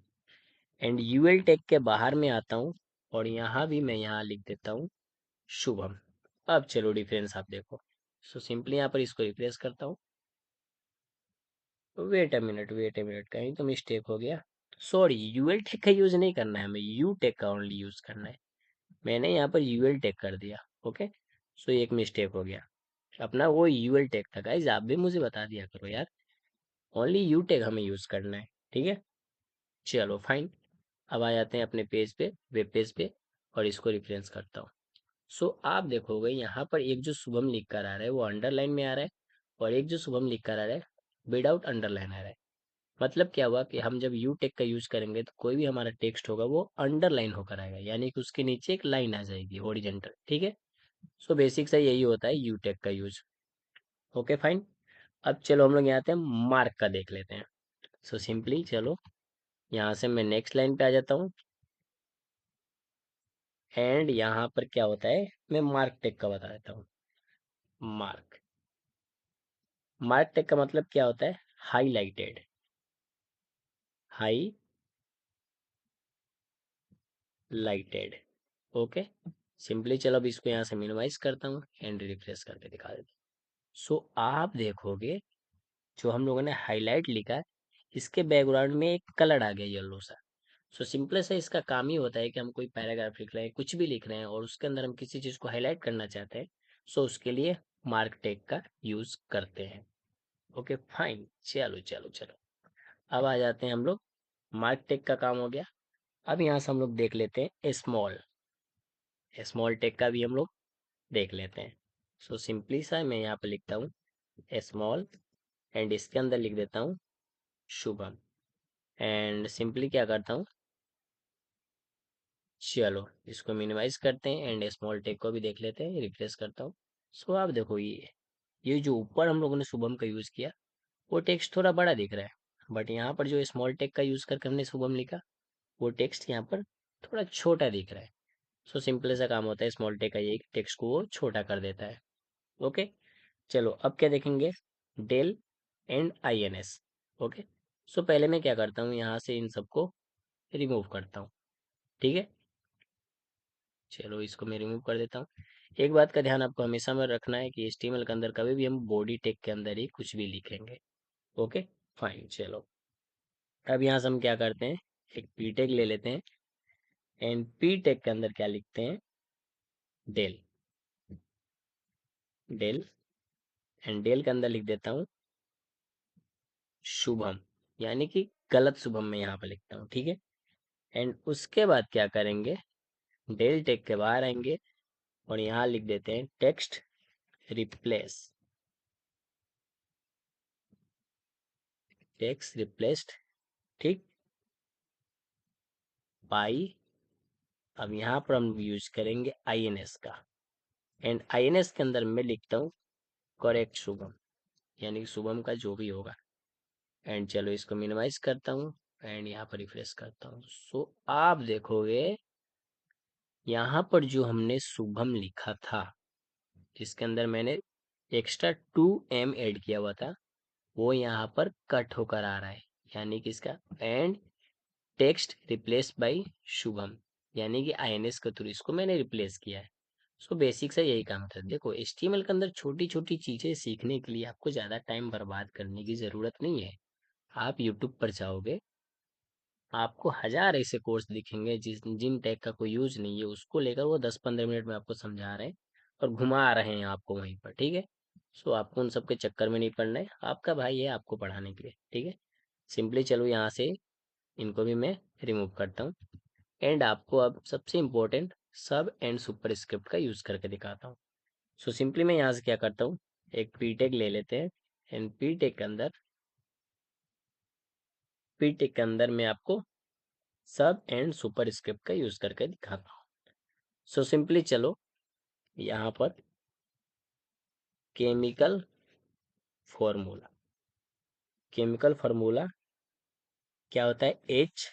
एंड यूएल टैग के बाहर में आता हूँ और यहाँ भी मैं यहाँ लिख देता हूँ शुभम। अब चलो डिफरेंस आप देखो। सो सिंपली यहाँ पर इसको रिप्लेस करता हूँ। वेट अ मिनट, कहीं तो मिस्टेक हो गया। सॉरी, यूएल टैग का यूज नहीं करना है, हमें यू टैग का ओनली यूज करना है। मैंने यहाँ पर यूएल टैग कर दिया, ओके। सो एक मिस्टेक हो गया, अपना वो यूएल टैग था गाइज, आप भी मुझे बता दिया करो यार। ओनली यू टैग हमें यूज करना है, ठीक है। चलो फाइन। अब आ जाते हैं अपने पेज पे, वेब पेज पे, और इसको रिफ्रेंस करता हूँ। सो आप देखोगे यहाँ पर एक जो शुभम लिख कर आ रहा है वो अंडरलाइन में आ रहा है और एक जो शुभम लिख कर आ रहा है विदाउट अंडरलाइनर है। मतलब क्या हुआ कि हम जब यू टेक का यूज करेंगे तो कोई भी हमारा टेक्स्ट होगा वो अंडरलाइन होकर आएगा, यानी कि उसके नीचे एक लाइन आ जाएगी हॉरिजेंटल, ठीक है। सो बेसिक से यही होता है यू टेक का यूज। Okay fine. अब चलो हम लोग यहाँ आते हैं, मार्क का देख लेते हैं। सो सिंपली चलो यहाँ से मैं नेक्स्ट लाइन पे आ जाता हूँ। एंड यहाँ पर क्या होता है, मैं मार्क टेक का बता देता हूँ। मार्क मार्क टेक का मतलब क्या होता है, हाईलाइटेड। हाईलाइटेड। ओके। सिंपली चलो अब इसको यहाँ से मिनिमाइज करता हूँ एंड रिफ्रेश करके दिखा देता हूँ। सो आप देखोगे जो हम लोगों ने हाईलाइट लिखा है, इसके बैकग्राउंड में एक कलर आ गया येलो सा। सो सिंपल सा इसका काम ही होता है कि हम कोई पैराग्राफ लिख रहे हैं, कुछ भी लिख रहे हैं और उसके अंदर हम किसी चीज़ को हाईलाइट करना चाहते हैं, सो उसके लिए मार्क टेग का यूज करते हैं। Okay fine. चलो चलो चलो, अब आ जाते हैं हम लोग, मार्क टेग का काम हो गया। अब यहाँ से हम लोग देख लेते हैं स्मॉल। स्मॉल टेग का भी हम लोग देख लेते हैं। सो सिंपली सा मैं यहाँ पे लिखता हूँ स्मॉल एंड इसके अंदर लिख देता हूँ शुभम। एंड सिंपली क्या करता हूँ, चलो इसको मिनिमाइज करते हैं एंड स्मॉल टेक को भी देख लेते हैं, रिफ्रेश करता हूँ। सो आप देखो ये जो ऊपर हम लोगों ने शुभम का यूज किया वो टेक्स्ट थोड़ा बड़ा दिख रहा है, बट यहाँ पर जो स्मॉल टेक का यूज करके हमने शुभम लिखा वो टेक्स्ट यहाँ पर थोड़ा छोटा दिख रहा है। सो सिंपल सा काम होता है स्मॉल टेक का, ये टेक्स्ट को वो छोटा कर देता है। ओके। चलो अब क्या देखेंगे, del and I N S. Okay. So पहले मैं क्या करता हूँ, यहाँ से इन सबको रिमूव करता हूँ, ठीक है। चलो इसको मैं रिमूव कर देता हूँ। एक बात का ध्यान आपको हमेशा में रखना है कि HTML के अंदर कभी भी हम बॉडी टैग के अंदर ही कुछ भी लिखेंगे। Okay fine. चलो अब यहाँ से हम क्या करते हैं, एक पी टैग ले लेते हैं एंड पी टैग के अंदर क्या लिखते हैं, डेल। डेल एंड डेल के अंदर लिख देता हूँ शुभम, यानी कि गलत शुभम मैं यहाँ पे लिखता हूँ, ठीक है। एंड उसके बाद क्या करेंगे, डेल टैग के बाहर आएंगे और यहाँ लिख देते हैं टेक्स्ट रिप्लेस। टेक्स्ट रिप्लेस्ड, ठीक, बाई, अब यहाँ पर हम यूज करेंगे INS का। एंड INS के अंदर मैं लिखता हूँ करेक्ट शुभम, यानी कि शुभम का जो भी होगा। एंड चलो इसको मिनिमाइज करता हूँ एंड यहाँ पर रिफ्रेश करता हूँ। सो आप देखोगे यहाँ पर जो हमने शुभम लिखा था जिसके अंदर मैंने एक्स्ट्रा 2M ऐड किया हुआ था वो यहाँ पर कट होकर आ रहा है, यानी कि इसका and text replace by Shubham, यानी कि INS के थ्रू इसको मैंने रिप्लेस किया है। सो बेसिक सा यही काम था। देखो HTML के अंदर छोटी छोटी चीजें सीखने के लिए आपको ज्यादा टाइम बर्बाद करने की जरूरत नहीं है। आप यूट्यूब पर जाओगे, आपको हजार ऐसे कोर्स दिखेंगे जिन टैग का कोई यूज नहीं है, उसको लेकर वो 10-15 मिनट में आपको समझा रहे हैं और घुमा रहे हैं आपको वहीं पर, ठीक है। सो आपको उन सब के चक्कर में नहीं पड़ना है, आपका भाई है आपको पढ़ाने के लिए, ठीक है। सिंपली चलो यहाँ से इनको भी मैं रिमूव करता हूँ एंड आपको अब सबसे इम्पोर्टेंट सब एंड सुपर स्क्रिप्ट का यूज करके दिखाता हूँ। सो सिंपली मैं यहाँ से क्या करता हूँ, एक पी टैग ले लेते हैं एंड पी टैग के अंदर मैं आपको सब एंड सुपर स्क्रिप्ट का यूज करके दिखाता हूँ। सो सिंपली चलो यहाँ पर केमिकल फॉर्मूला, केमिकल फार्मूला क्या होता है, H,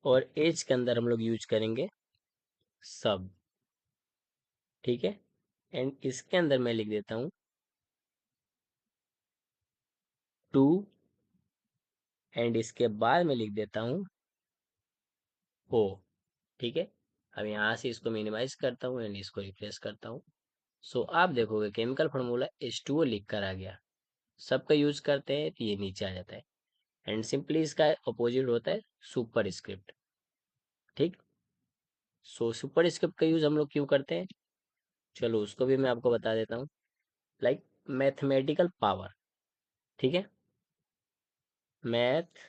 और H के अंदर हम लोग यूज करेंगे सब, ठीक है। एंड इसके अंदर मैं लिख देता हूँ 2 एंड इसके बाद मैं लिख देता हूँ O, ठीक है। अब यहाँ से इसको मिनिमाइज करता हूँ एंड इसको रिप्लेस करता हूँ। सो आप देखोगे केमिकल फार्मूला H2O लिख कर आ गया। सबका यूज करते हैं तो ये नीचे आ जाता है एंड सिंपली इसका अपोजिट होता है सुपर स्क्रिप्ट, ठीक। सो सुपर स्क्रिप्ट का यूज हम लोग क्यों करते हैं, चलो उसको भी मैं आपको बता देता हूँ। लाइक मैथमेटिकल पावर, ठीक है। मैथ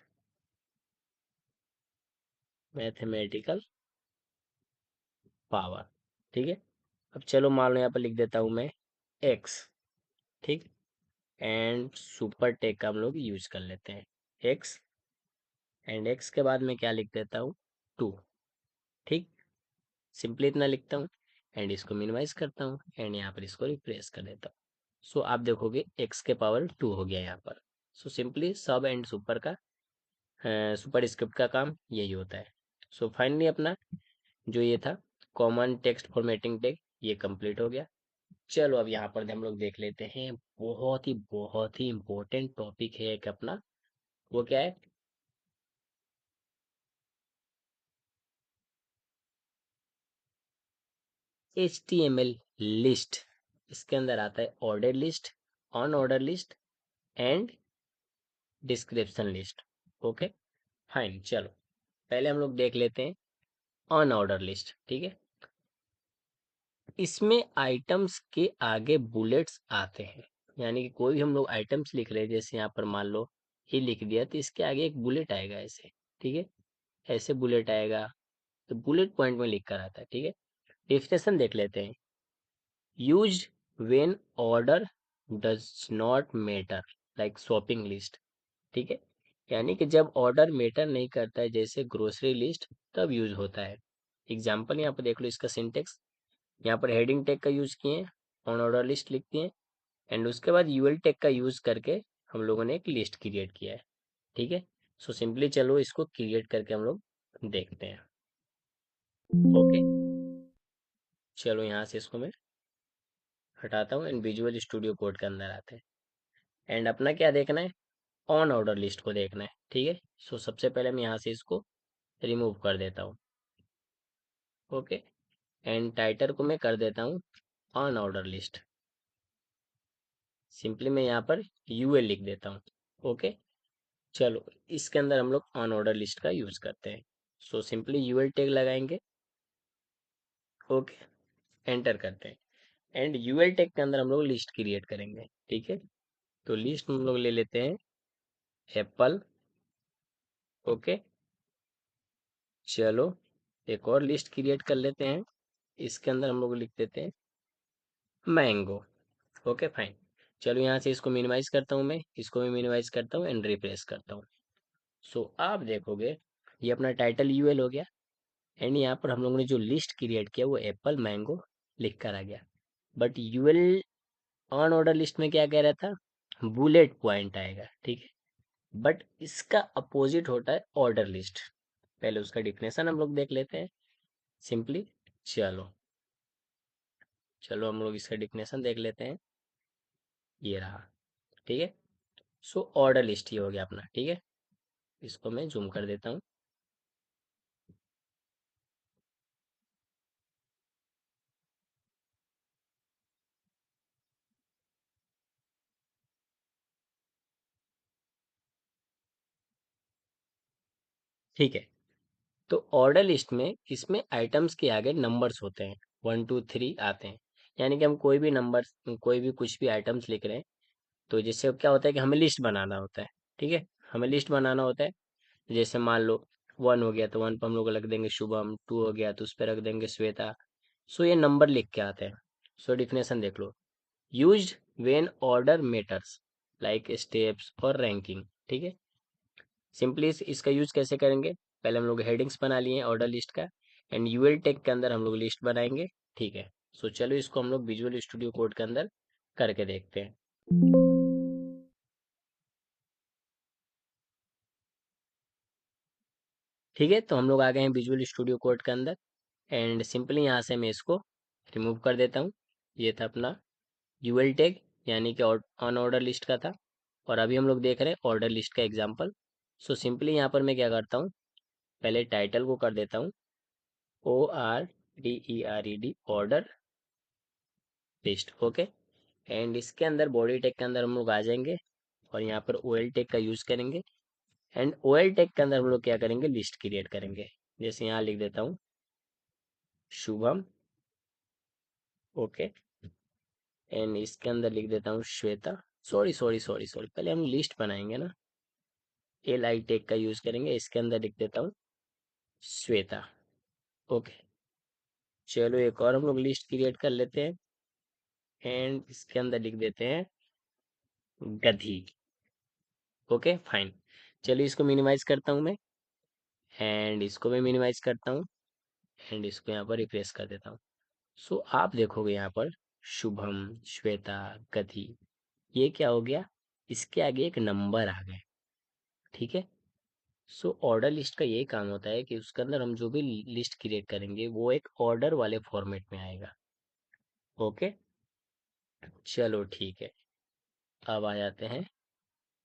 मैथमेटिकल पावर, ठीक है। अब चलो मान लो यहाँ पर लिख देता हूँ मैं एक्स, ठीक। एंड सुपर टेक का हम लोग यूज कर लेते हैं एक्स, एंड एक्स के बाद मैं क्या लिख देता हूँ, 2। ठीक, सिंपली इतना लिखता हूँ एंड इसको मिनिमाइज करता हूँ एंड यहाँ पर इसको रिप्लेस कर देता हूँ। सो आप देखोगे एक्स के पावर 2 हो गया यहाँ पर। सो सिंपली सब एंड सुपर का सुपर स्क्रिप्ट का काम यही होता है। सो फाइनली अपना जो ये था कॉमन टेक्स्ट फॉर्मेटिंग टैग, ये कंप्लीट हो गया। चलो अब यहाँ पर हम लोग देख लेते हैं, बहुत ही इम्पोर्टेंट टॉपिक है एक अपना, वो क्या है, HTML लिस्ट। इसके अंदर आता है order list, on order list and description list. Okay fine, चलो पहले हम लोग देख लेते हैं ऑन ऑर्डर लिस्ट। ठीक है, इसमें आइटम्स के आगे बुलेट्स आते हैं, यानी कि कोई भी हम लोग आइटम्स लिख रहे हैं, जैसे यहाँ पर मान लो ये लिख दिया तो इसके आगे एक बुलेट आएगा ऐसे। ठीक है, ऐसे बुलेट आएगा, तो बुलेट पॉइंट में लिख कर आता है। ठीक है, डेफिनेशन देख लेते हैं, used when order does not matter like shopping list. ठीक है, यानी कि जब ऑर्डर मैटर नहीं करता है जैसे ग्रोसरी लिस्ट, तब यूज होता है। एग्जाम्पल यहाँ पर देख लो इसका सिंटेक्स, यहाँ पर हेडिंग टैग का यूज किए हैं, ऑन ऑर्डर लिस्ट लिखते हैं एंड उसके बाद यूएल टैग का यूज करके हम लोगों ने एक लिस्ट क्रिएट किया है। ठीक है, सो सिंपली चलो इसको क्रिएट करके हम लोग देखते हैं। ओके, चलो यहाँ से इसको मैं हटाता हूँ एंड विजुअल स्टूडियो कोड के अंदर आते हैं एंड अपना क्या देखना है, ऑन ऑर्डर लिस्ट को देखना है। ठीक है, सो सबसे पहले मैं यहाँ से इसको रिमूव कर देता हूँ। ओके, एंड टाइटल को मैं कर देता हूँ ऑन ऑर्डर लिस्ट, सिंपली मैं यहाँ पर यूएल लिख देता हूँ। ओके, चलो इसके अंदर हम लोग ऑन ऑर्डर लिस्ट का यूज करते हैं। सो सिंपली यूएल टैग लगाएंगे। ओके, एंटर करते हैं एंड यूएल टैग के अंदर हम लोग लिस्ट क्रिएट करेंगे। ठीक है, तो लिस्ट हम लोग ले लेते हैं एप्पल। ओके, चलो एक और लिस्ट क्रिएट कर लेते हैं, इसके अंदर हम लोग लिख देते हैं मैंगो। ओके फाइन, चलो यहाँ से इसको मिनिमाइज करता हूँ, मैं इसको भी मिनिमाइज करता हूँ एंड रिप्लेस करता हूँ। सो आप देखोगे ये अपना टाइटल यूएल हो गया एंड यहाँ पर हम लोगों ने जो लिस्ट क्रिएट किया वो एप्पल मैंगो लिख कर आ गया। But UL unordered list में क्या कह रहा था, बुलेट पॉइंट आएगा। ठीक है, बट इसका अपोजिट होता है ऑर्डर लिस्ट। पहले उसका डिफिनेशन हम लोग देख लेते हैं सिंपली। चलो चलो हम लोग इसका डिफिनेशन देख लेते हैं, ये रहा। ठीक है, सो ऑर्डर लिस्ट ही हो गया अपना। ठीक है, इसको मैं जूम कर देता हूँ। ठीक है, तो ऑर्डर लिस्ट में इसमें आइटम्स के आगे नंबर्स होते हैं, 1 2 3 आते हैं, यानी कि हम कोई भी नंबर, कोई भी कुछ भी आइटम्स लिख रहे हैं, तो जिससे क्या होता है कि हमें लिस्ट बनाना होता है। ठीक है, हमें लिस्ट बनाना होता है, जैसे मान लो 1 हो गया तो 1 पर हम लोग रख देंगे शुभम, 2 हो गया तो उस पर रख देंगे श्वेता। सो ये नंबर लिख के आते हैं। सो डिफिनेशन देख लो, used when order matters like steps और रैंकिंग। ठीक है, सिंपली इसका यूज कैसे करेंगे, पहले हम लोग हेडिंग्स बना लिए ऑर्डर लिस्ट का एंड यूएल टैग के अंदर हम लोग लिस्ट बनाएंगे। ठीक है, सो चलो इसको हम लोग विजुअल स्टूडियो कोड के अंदर करके देखते हैं। ठीक है, तो हम लोग आ गए हैं विजुअल स्टूडियो कोड के अंदर एंड सिंपली यहाँ से मैं इसको रिमूव कर देता हूँ। ये था अपना यूएल टैग, यानी कि ऑन ऑर्डर लिस्ट का था, और अभी हम लोग देख रहे हैं ऑर्डर लिस्ट का एग्जाम्पल। सो सिंपली यहाँ पर मैं क्या करता हूँ, पहले टाइटल को कर देता हूँ ORDERED, order list. Okay, and इसके अंदर बॉडी टैग के अंदर हम लोग आ जाएंगे और यहाँ पर OL टैग का यूज करेंगे एंड OL टैग के अंदर हम लोग क्या करेंगे, लिस्ट क्रिएट करेंगे। जैसे यहाँ लिख देता हूँ शुभम। ओके, एंड इसके अंदर लिख देता हूँ श्वेता। सॉरी, पहले हम लिस्ट बनाएंगे ना, LI टैग का यूज करेंगे, इसके अंदर लिख देता हूँ श्वेता। ओके, चलो एक और हम लोग लिस्ट क्रिएट कर लेते हैं एंड इसके अंदर लिख देते हैं गधी। Okay fine. चलिए इसको मिनिमाइज करता हूँ मैं, एंड इसको मैं मिनिमाइज करता हूँ, एंड इसको यहाँ पर रिप्लेस कर देता हूँ। सो आप देखोगे यहाँ पर शुभम, श्वेता, गधी, ये क्या हो गया, इसके आगे एक नंबर आ गए। ठीक है। सो ऑर्डर लिस्ट का यही काम होता है कि उसके अंदर हम जो भी लिस्ट क्रिएट करेंगे वो एक ऑर्डर वाले फॉर्मेट में आएगा। ओके। चलो ठीक है। अब आ जाते हैं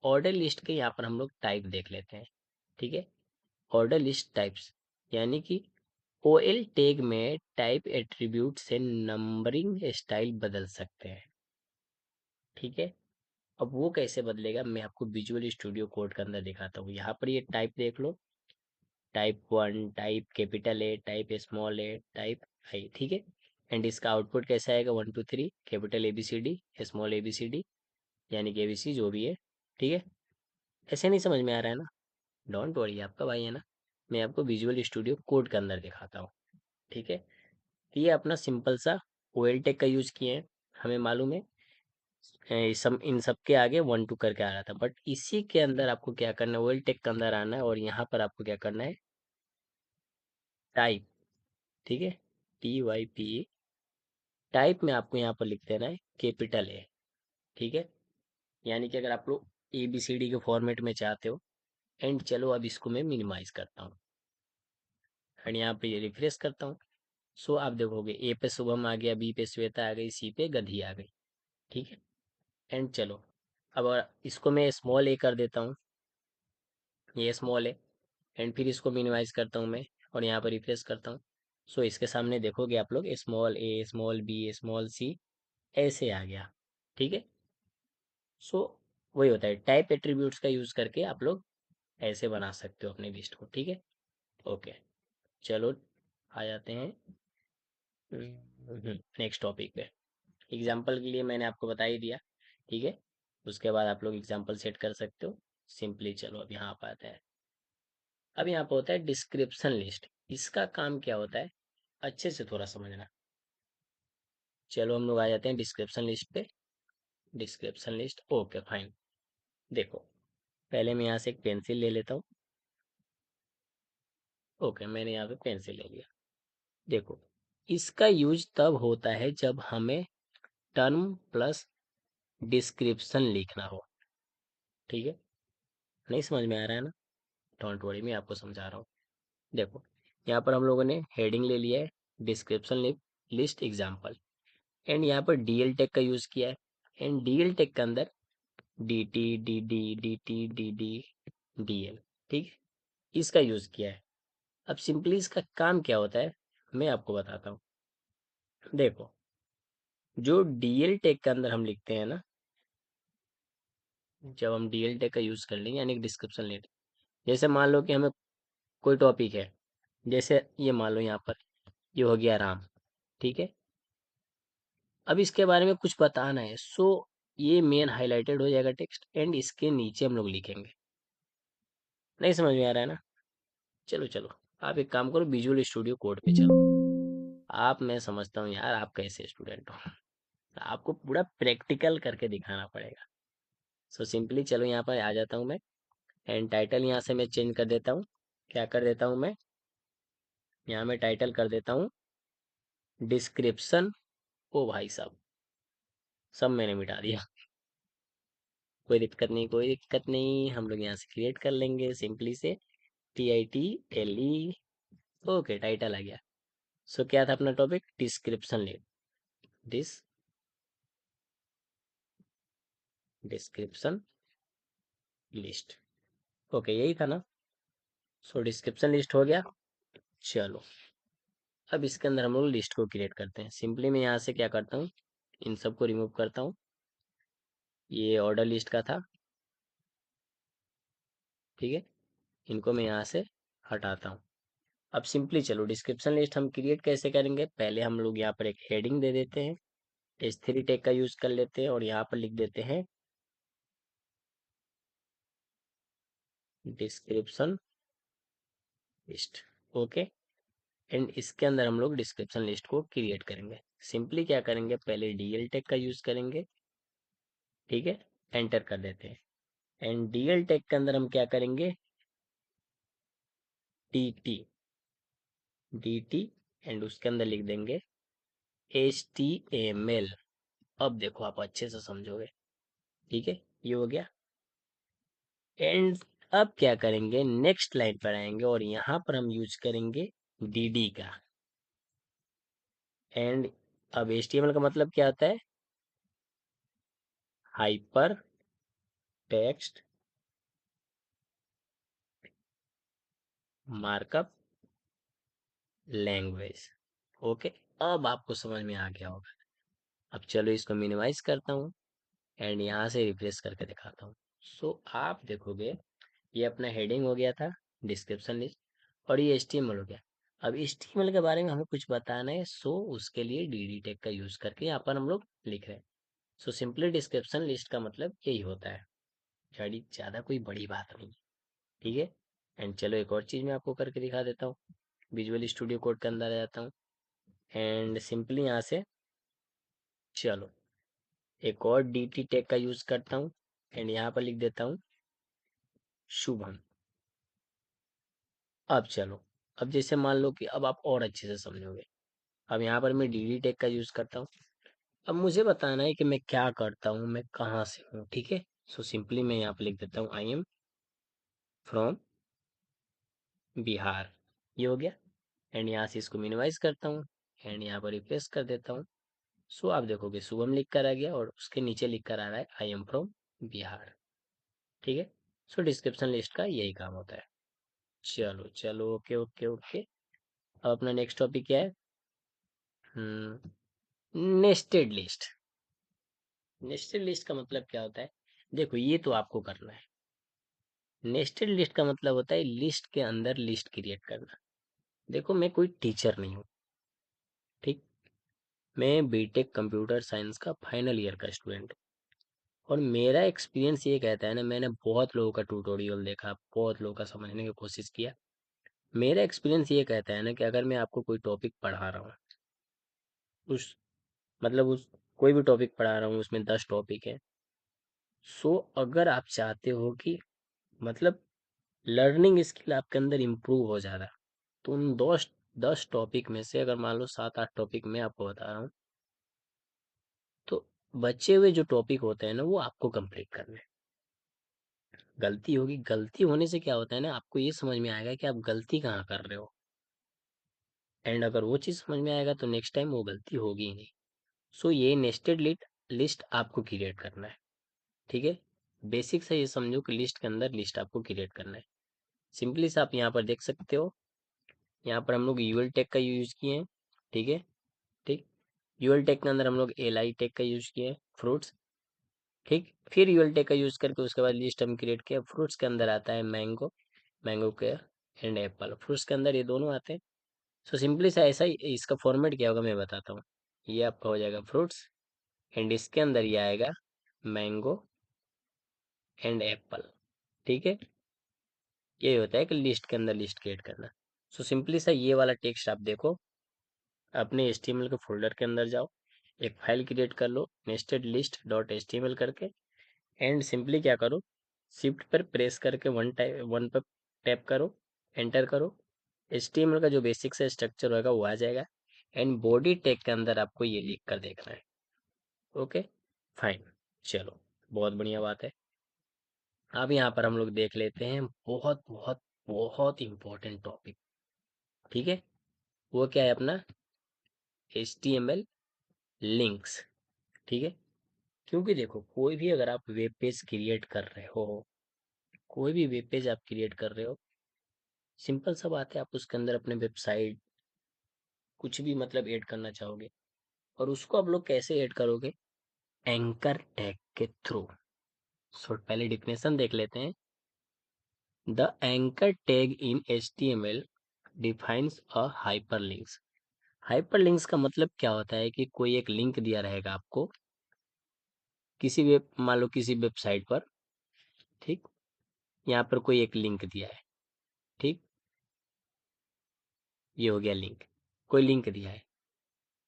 ऑर्डर लिस्ट के, यहाँ पर हम लोग टाइप देख लेते हैं। ठीक है। ऑर्डर लिस्ट टाइप्स, यानी कि ओएल टैग में टाइप एट्रीब्यूट से नंबरिंग स्टाइल बदल सकते हैं। ठीक है। अब वो कैसे बदलेगा मैं आपको विजुअल स्टूडियो कोड के अंदर दिखाता हूँ। यहाँ पर ये टाइप देख लो, type 1, type capital A, type small A, type I. ठीक है। एंड इसका आउटपुट कैसा आएगा, 1 2 3 कैपिटल ABCD, स्मॉल ABCD, यानी कि ABC जो भी है। ठीक है। ऐसे नहीं समझ में आ रहा है ना, डोंट वरी, आपका भाई है ना, मैं आपको विजुअल स्टूडियो कोड के अंदर दिखाता हूँ। ठीक है। तो ये अपना सिंपल सा ओएल टेक का यूज किए हैं, हमें मालूम है। इन सब के आगे 1 2 करके आ रहा था, बट इसी के अंदर आपको क्या करना है, ओएल टेक के अंदर आना है, और यहाँ पर आपको क्या करना है, टाइप। ठीक है। TYP, टाइप में आपको यहाँ पर लिख देना है कैपिटल ए। ठीक है। यानी कि अगर आप लोग ABCD के फॉर्मेट में चाहते हो। एंड चलो अब इसको मैं मिनिमाइज करता हूँ, एंड यहाँ पे ये रिफ्रेश करता हूँ। सो आप देखोगे ए पे शुभम आ गया, बी पे श्वेता आ गई, सी पे गधी आ गई। ठीक है। एंड चलो अब इसको मैं स्मॉल ए कर देता हूँ, ये स्मॉल है, एंड फिर इसको मिनिमाइज करता हूँ मैं, और यहाँ पर रिफ्रेश करता हूँ। सो इसके सामने देखोगे आप लोग स्मॉल ए, स्मॉल बी, स्मॉल सी, ऐसे आ गया। ठीक है। सो वही होता है, टाइप एट्रीब्यूट्स का यूज करके आप लोग ऐसे बना सकते हो अपनी लिस्ट को। ठीक है। ओके। चलो आ जाते हैं नेक्स्ट टॉपिक पे। एग्जाम्पल के लिए मैंने आपको बता ही दिया। ठीक है। उसके बाद आप लोग एग्जाम्पल सेट कर सकते हो सिंपली। चलो अब यहाँ पर आते हैं। अब यहाँ पर होता है डिस्क्रिप्शन लिस्ट। इसका काम क्या होता है, अच्छे से थोड़ा समझना। चलो हम लोग आ जाते हैं डिस्क्रिप्शन लिस्ट पे। Description list, okay fine. देखो, पहले मैं यहाँ से एक पेंसिल ले लेता हूँ। ओके, मैंने यहाँ पे पेंसिल ले लिया। देखो, इसका यूज तब होता है जब हमें टर्म प्लस डिस्क्रिप्शन लिखना हो। ठीक है। नहीं समझ में आ रहा है ना, डोंट वरी, मैं आपको समझा रहा हूँ। देखो, यहाँ पर हम लोगों ने हेडिंग ले लिया है, डिस्क्रिप्शन लिस्ट एग्जाम्पल, एंड यहाँ पर DL टैग का यूज किया है। एंड DL टैग के अंदर DT DD DT DD DL, ठीक है, इसका यूज किया है। अब सिंपली इसका काम क्या होता है मैं आपको बताता हूँ। देखो, जो DL टैग के अंदर हम लिखते हैं ना, जब हम DL टैग का यूज कर लेंगे यानी डिस्क्रिप्शन लिस्ट, जैसे मान लो कि हमें कोई टॉपिक है, जैसे ये मान लो यहाँ पर ये हो गया राम। ठीक है। अब इसके बारे में कुछ बताना है, सो ये मेन हाईलाइटेड हो जाएगा टेक्स्ट, एंड इसके नीचे हम लोग लिखेंगे। नहीं समझ में आ रहा है ना, चलो चलो, आप एक काम करो, विजुअल स्टूडियो कोड पे चलो। आप, मैं समझता हूँ यार आप कैसे स्टूडेंट हो, आपको पूरा प्रैक्टिकल करके दिखाना पड़ेगा। सो सिंपली चलो यहाँ पर आ जाता हूँ मैं, एंड टाइटल यहाँ से मैं चेंज कर देता हूँ। क्या कर देता हूँ मैं, यहाँ मैं टाइटल कर देता हूँ डिस्क्रिप्शन। ओ भाई साहब, सब मैंने मिटा दिया। कोई दिक्कत नहीं, कोई दिक्कत नहीं, हम लोग यहाँ से क्रिएट कर लेंगे सिंपली से TITLE। ओके, टाइटल आ गया। सो क्या था अपना टॉपिक, डिस्क्रिप्शन ले, डिस्क्रिप्शन लिस्ट। ओके, यही था ना। सो डिस्क्रिप्शन लिस्ट हो गया। चलो अब इसके अंदर हम लोग लिस्ट को क्रिएट करते हैं। सिंपली मैं यहाँ से क्या करता हूँ, इन सबको रिमूव करता हूँ। ये ऑर्डर लिस्ट का था। ठीक है। इनको मैं यहाँ से हटाता हूँ। अब सिंपली चलो डिस्क्रिप्शन लिस्ट हम क्रिएट कैसे करेंगे, पहले हम लोग यहाँ पर एक हेडिंग दे देते हैं, H3 टैग का यूज कर लेते हैं, और यहाँ पर लिख देते हैं डिस्क्रिप्शन लिस्ट। ओके। एंड इसके अंदर हम लोग डिस्क्रिप्शन लिस्ट को क्रिएट करेंगे। सिंपली क्या करेंगे, पहले DL टैग का यूज करेंगे। ठीक है। एंटर कर देते हैं। एंड डीएल टैग के अंदर हम क्या करेंगे, टी टी एंड उसके अंदर लिख देंगे HTML। अब देखो आप अच्छे से समझोगे, ठीक है, ये हो गया। एंड अब क्या करेंगे, नेक्स्ट लाइन पर आएंगे और यहाँ पर हम यूज करेंगे DD का। एंड अब HTML का मतलब क्या होता है, hyper text markup language. Okay, अब आपको समझ में आ गया होगा। अब चलो इसको मिनिमाइज करता हूँ एंड यहाँ से रिप्लेस करके दिखाता हूँ। सो आप देखोगे ये अपना हेडिंग हो गया था, डिस्क्रिप्शन लिस्ट, और ये HTML हो गया। अब HTML के बारे में हमें कुछ बताना है, सो उसके लिए DD टैग का यूज करके यहाँ पर हम लोग लिख रहे हैं। सो सिंपली डिस्क्रिप्शन लिस्ट का मतलब यही होता है, ज़्यादा कोई बड़ी बात नहीं, ठीक है। एंड चलो एक और चीज़ मैं आपको करके दिखा देता हूँ। विजुअल स्टूडियो कोड के अंदर आ जाता हूँ एंड सिंपली यहाँ से चलो एक और DT टैग का यूज करता हूँ एंड यहाँ पर लिख देता हूँ शुभम। अब चलो, अब जैसे मान लो कि अब आप और अच्छे से समझोगे। अब यहाँ पर मैं DD टैग का यूज करता हूँ। अब मुझे बताना है कि मैं क्या करता हूँ, मैं कहाँ से हूँ, ठीक है। सो सिंपली मैं यहाँ पर लिख देता हूँ आई एम फ्रॉम बिहार, ये हो गया। एंड यहाँ से इसको मिनिमाइज करता हूँ एंड यहाँ पर रिप्लेस कर देता हूँ। सो आप देखोगे शुभम लिख कर आ गया और उसके नीचे लिख कर आ रहा है आई एम फ्रॉम बिहार, ठीक है। सो डिस्क्रिप्शन लिस्ट का यही काम होता है। चलो चलो, ओके ओके ओके। अब अपना नेक्स्ट टॉपिक क्या है, नेस्टेड लिस्ट। नेस्टेड लिस्ट का मतलब क्या होता है, देखो ये तो आपको करना है। नेस्टेड लिस्ट का मतलब होता है लिस्ट के अंदर लिस्ट क्रिएट करना। देखो मैं कोई टीचर नहीं हूँ, ठीक, मैं बीटेक कंप्यूटर साइंस का फाइनल ईयर का स्टूडेंट हूँ। और मेरा एक्सपीरियंस ये कहता है ना, मैंने बहुत लोगों का ट्यूटोरियल देखा, बहुत लोगों का समझने की कोशिश किया। मेरा एक्सपीरियंस ये कहता है ना कि अगर मैं आपको कोई टॉपिक पढ़ा रहा हूँ, उस मतलब उस कोई भी टॉपिक पढ़ा रहा हूँ उसमें 10 टॉपिक है। सो अगर आप चाहते हो कि मतलब लर्निंग स्किल आपके अंदर इम्प्रूव हो जा रहा है, तो उन 10 टॉपिक में से अगर मान लो 7-8 टॉपिक मैं आपको बता रहा हूँ, तो बचे हुए जो टॉपिक होते हैं ना वो आपको कंप्लीट करने हैं। गलती होगी, गलती होने से क्या होता है ना, आपको ये समझ में आएगा कि आप गलती कहाँ कर रहे हो। एंड अगर वो चीज़ समझ में आएगा तो नेक्स्ट टाइम वो गलती होगी ही नहीं। सो ये नेस्टेड लिस्ट आपको क्रिएट करना है, ठीक है। बेसिक से ये समझो कि लिस्ट के अंदर लिस्ट आपको क्रिएट करना है। सिंपली से आप यहाँ पर देख सकते हो, यहाँ पर हम लोग यूएल टैग का यूज किए हैं, ठीक है, ठीक। यूएल टैग के अंदर हम लोग एल आई टैग का यूज किए हैं, फ्रूट्स, ठीक। फिर यूएल टैग का यूज करके उसके बाद लिस्ट हम क्रिएट किया। फ्रूट्स के अंदर आता है मैंगो, मैंगो के एंड एप्पल, फ्रूट्स के अंदर ये दोनों आते हैं। सो सिंपली सा ऐसा ही इसका फॉर्मेट क्या होगा मैं बताता हूँ। ये आपका हो जाएगा फ्रूट्स एंड इसके अंदर ये आएगा मैंगो एंड एप्पल, ठीक है। ये होता है कि लिस्ट के अंदर लिस्ट क्रिएट करना। सो सिंपली सा ये वाला टेक्स्ट आप देखो, अपने HTML के फोल्डर के अंदर जाओ, एक फाइल क्रिएट कर लो नेस्टेड लिस्ट डॉट HTML करके। एंड सिंपली क्या करो, शिफ्ट पर प्रेस करके वन पर टैप करो, एंटर करो। HTML का जो बेसिक सा स्ट्रक्चर होगा वो आ जाएगा। एंड बॉडी टैग के अंदर आपको ये लिख कर देखना है। ओके फाइन, चलो बहुत बढ़िया बात है। अब यहाँ पर हम लोग देख लेते हैं बहुत बहुत बहुत इंपॉर्टेंट टॉपिक, ठीक है। वो क्या है अपना HTML लिंक्स, ठीक है। क्योंकि देखो कोई भी अगर आप वेब पेज क्रिएट कर रहे हो, कोई भी वेब पेज आप क्रिएट कर रहे हो, सिंपल सा बात है, आप उसके अंदर अपने वेबसाइट कुछ भी मतलब ऐड करना चाहोगे, और उसको आप लोग कैसे ऐड करोगे, एंकर टैग के थ्रू। सो पहले डिफिनेशन देख लेते हैं। The anchor tag in HTML defines a hyperlinks. Hyperlinks का मतलब क्या होता है कि कोई एक लिंक दिया रहेगा आपको किसी वेब, मान लो किसी वेबसाइट पर, ठीक, यहाँ पर कोई एक लिंक दिया है, ठीक, ये हो गया लिंक, कोई लिंक दिया है।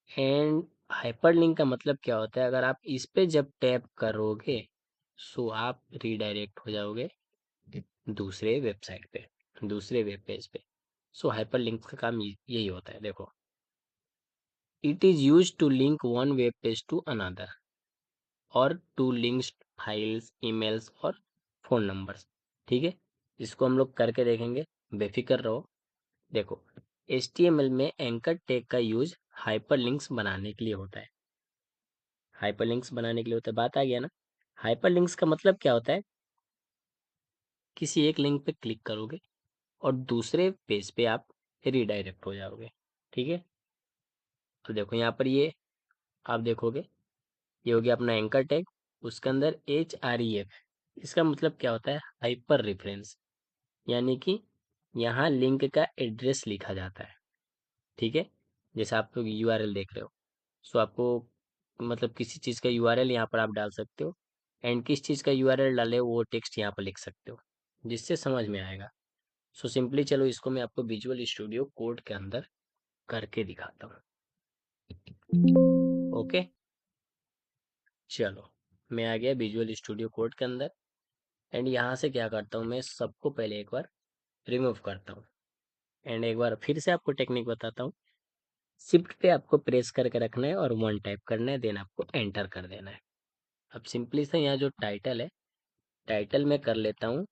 एंड हाइपरलिंक का मतलब क्या होता है, अगर आप इस पे जब टैप करोगे सो आप रीडायरेक्ट हो जाओगे दूसरे वेबसाइट पे, दूसरे वेब पेज पे। सो हाइपरलिंक का काम यही होता है। देखो, it is use to link one web page to another और टू लिंक्स फाइल्स, ईमेल्स और फोन नंबर्स। ठीक है, इसको हम लोग करके देखेंगे, बेफिक्र रहो। देखो, HTML में एंकर टैग का यूज हाइपरलिंक्स बनाने के लिए होता है। हाइपरलिंक्स बनाने के लिए होता है, बात आ गया ना। हाइपरलिंक्स का मतलब क्या होता है? किसी एक लिंक पे क्लिक करोगे और दूसरे पेज पे आप रीडायरेक्ट हो जाओगे। ठीक है, तो देखो यहाँ पर ये आप देखोगे, ये हो गया अपना एंकर टैग। उसके अंदर HREF, इसका मतलब क्या होता है? हाइपर रेफरेंस, यानी कि यहाँ लिंक का एड्रेस लिखा जाता है। ठीक है, जैसे आप लोग URL देख रहे हो, सो आपको मतलब किसी चीज़ का URL यहाँ पर आप डाल सकते हो, एंड किस चीज़ का URL डाले वो टेक्स्ट यहाँ पर लिख सकते हो, जिससे समझ में आएगा। सो सिंपली चलो इसको मैं आपको विजुअल स्टूडियो कोड के अंदर करके दिखाता हूँ। ओके, चलो मैं आ गया विजुअल स्टूडियो कोड के अंदर, एंड यहाँ से क्या करता हूँ, मैं सबको पहले एक बार रिमूव करता हूँ। एंड एक बार फिर से आपको टेक्निक बताता हूँ। शिफ्ट पे आपको प्रेस करके रखना है और वन टाइप करना है, देन आपको एंटर कर देना है। अब सिंपली से यहाँ जो टाइटल है, टाइटल में कर लेता हूँ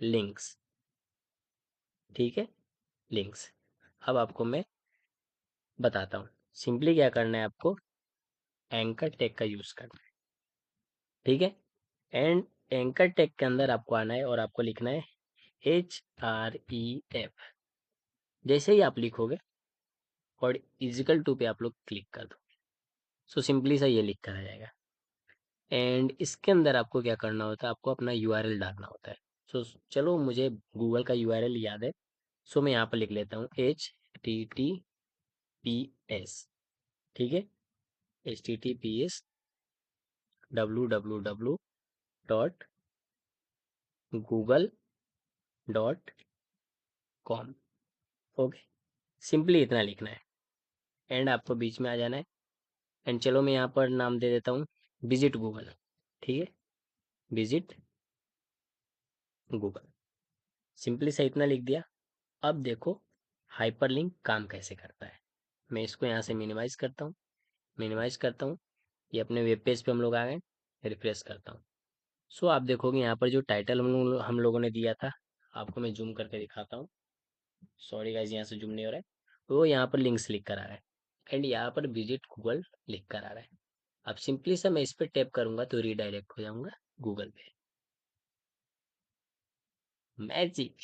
लिंक्स। ठीक है, लिंक्स। अब आपको मैं बताता हूँ सिंपली क्या करना है। आपको एंकर टैग का यूज करना है। ठीक है, एंड एंकर टैग के अंदर आपको आना है और आपको लिखना है HREF। जैसे ही आप लिखोगे और इजिकल टू पे आप लोग क्लिक कर दो, सो सिंपली सा ये लिख कर आ जाएगा। एंड इसके अंदर आपको क्या करना होता है? आपको अपना URL डालना होता है। सो चलो मुझे गूगल का URL याद है, सो मैं यहाँ पर लिख लेता हूँ HTTPS। ठीक है, HTTPS www.google.com। ओके, सिंपली इतना लिखना है, एंड आपको बीच में आ जाना है। एंड चलो मैं यहाँ पर नाम दे देता हूँ विजिट गूगल। ठीक है, विजिट गूगल, सिंपली सा इतना लिख दिया। अब देखो हाइपरलिंक काम कैसे करता है। मैं इसको यहाँ से मिनिमाइज करता हूँ, मिनिमाइज करता हूँ। ये अपने वेब पेज पे हम लोग आ गए। रिफ्रेश करता हूँ। सो आप देखोगे यहाँ पर जो टाइटल हम लोगों ने दिया था, आपको मैं जूम करके दिखाता हूँ। सॉरी गाइज, यहाँ से जूम नहीं हो रहा है। वो यहाँ पर लिंक्स लिख कर आ रहा है, एंड यहाँ पर विजिट गूगल लिख कर आ रहा है। अब सिंपली सा मैं इस पर टैप करूंगा तो रीडायरेक्ट हो जाऊंगा गूगल पे। मैजिक।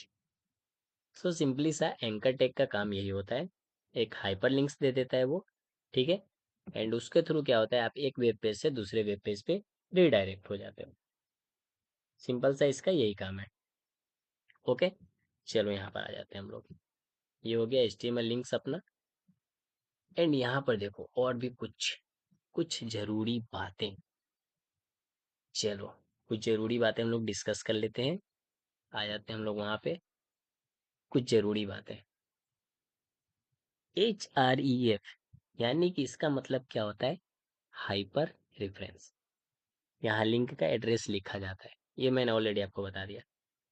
सो सिंपली सा एंकर टैग का काम यही होता है, एक हाइपर लिंक्स दे देता है वो। ठीक है, एंड उसके थ्रू क्या होता है, आप एक वेब पेज से दूसरे वेब पेज पे रीडायरेक्ट हो जाते हो। सिंपल सा इसका यही काम है। ओके, चलो यहाँ पर आ जाते हैं हम लोग। ये हो गया HTML लिंक्स अपना। एंड यहाँ पर देखो और भी कुछ कुछ जरूरी बातें। चलो कुछ जरूरी बातें हम लोग डिस्कस कर लेते हैं। आ जाते हैं हम लोग वहाँ पे। कुछ जरूरी बातें, HREF, यानी कि इसका मतलब क्या होता है? Hyper reference. यहाँ लिंक का एड्रेस लिखा जाता है, ये मैंने ऑलरेडी आपको बता दिया।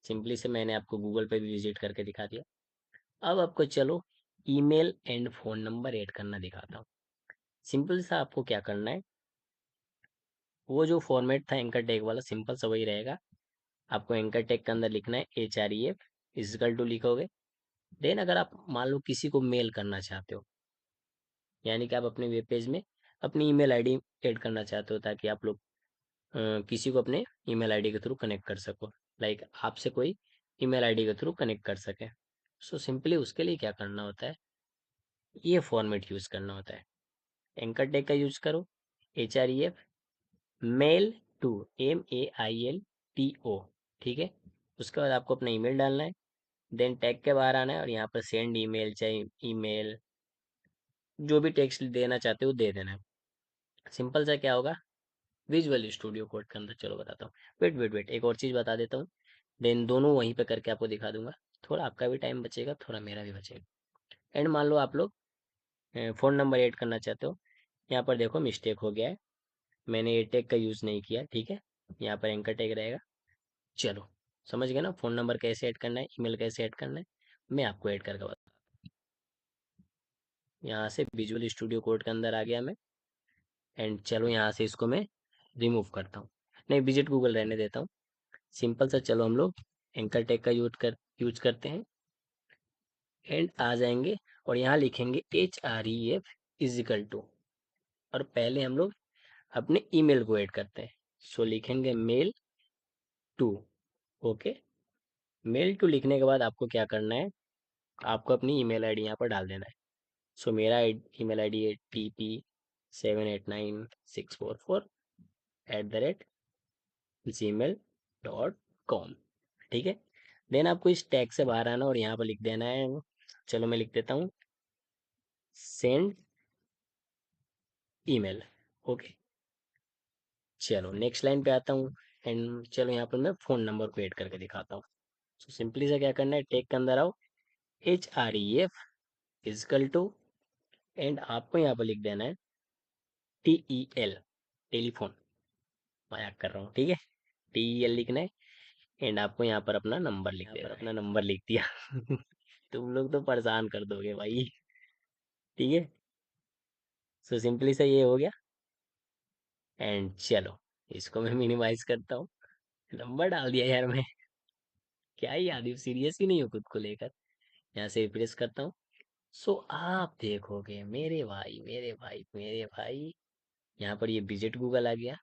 सिंपली से मैंने आपको गूगल पे भी विजिट करके दिखा दिया। अब आपको चलो email and phone number add करना दिखाता हूँ। सिंपल सा आपको क्या करना है, वो जो फॉर्मेट था एंकर टैग वाला, सिंपल सा वही रहेगा। आपको एंकर टैग के अंदर लिखना है HREF इजिकल टू लिखोगे। देन अगर आप मान लो किसी को मेल करना चाहते हो, यानी कि आप अपने वेब पेज में अपनी ईमेल आईडी ऐड करना चाहते हो, ताकि आप लोग किसी को अपने ईमेल आईडी के थ्रू कनेक्ट कर सको, लाइक आपसे कोई ईमेल आईडी के थ्रू कनेक्ट कर सके। सो सिंपली उसके लिए क्या करना होता है, ये फॉर्मेट यूज करना होता है। एंकर टैग का यूज करो, HREF मेल टू, MAILTO। ठीक है, उसके बाद आपको अपना ईमेल डालना है। देन टैग के बाहर आना है और यहाँ पर सेंड ईमेल, चाहे ईमेल जो भी टेक्स्ट देना चाहते हो दे देना है। सिंपल सा क्या होगा विजुअल स्टूडियो कोड के अंदर, चलो बताता हूँ। वेट वेट वेट, एक और चीज़ बता देता हूँ, देन दोनों वहीं पे करके आपको दिखा दूंगा। थोड़ा आपका भी टाइम बचेगा, थोड़ा मेरा भी बचेगा। एंड मान लो आप लोग फ़ोन नंबर ऐड करना चाहते हो, यहाँ पर देखो मिस्टेक हो गया है, मैंने ये टैग का यूज़ नहीं किया। ठीक है, यहाँ पर एंकर टैग रहेगा। चलो, समझ गए ना फ़ोन नंबर कैसे ऐड करना है, ईमेल कैसे ऐड करना है। मैं आपको ऐड करके बता, यहाँ से विजुअल स्टूडियो कोड के अंदर आ गया मैं। एंड चलो यहाँ से इसको मैं रिमूव करता हूँ, नहीं विजिट गूगल रहने देता हूँ। सिंपल सा चलो हम लोग एंकर टैग का यूज करते हैं। एंड आ जाएंगे और यहाँ लिखेंगे HREF इजिकल टू, और पहले हम लोग अपने ईमेल को ऐड करते हैं। सो लिखेंगे mail to. Okay, mail to लिखने के बाद आपको क्या करना है, आपको अपनी ईमेल आईडी यहाँ पर डाल देना है। सो मेरा ईमेल आईडी है TP789644@gmail.com। ठीक है, देन आपको इस टैग से बाहर आना और यहाँ पर लिख देना है, चलो मैं लिख देता हूँ सेंड ईमेल। ओके, चलो नेक्स्ट लाइन पे आता हूँ। एंड चलो यहाँ पर मैं फ़ोन नंबर को ऐड करके दिखाता हूँ। सो सिंपली से क्या करना है, टैग के अंदर आओ, HREF इजकल टू, एंड आपको यहाँ पर लिख देना है TEL, टेलीफोन, मजाक कर रहा हूँ, ठीक है। TEL लिखना है। एंड आपको यहाँ पर अपना नंबर लिख देना है, अपना नंबर लिख दिया। तुम लोग तो परेशान कर दोगे भाई, ठीक है। सो सिंपली से ये हो गया। एंड चलो इसको मैं मिनिमाइज करता हूँ, नंबर डाल दिया यार मैं, क्या ही आदमी, सीरियस ही नहीं हो खुद को लेकर। यहाँ से रिप्लेस करता हूँ। सो आप देखोगे मेरे भाई मेरे भाई मेरे भाई, यहाँ पर ये विजिट गूगल आ गया,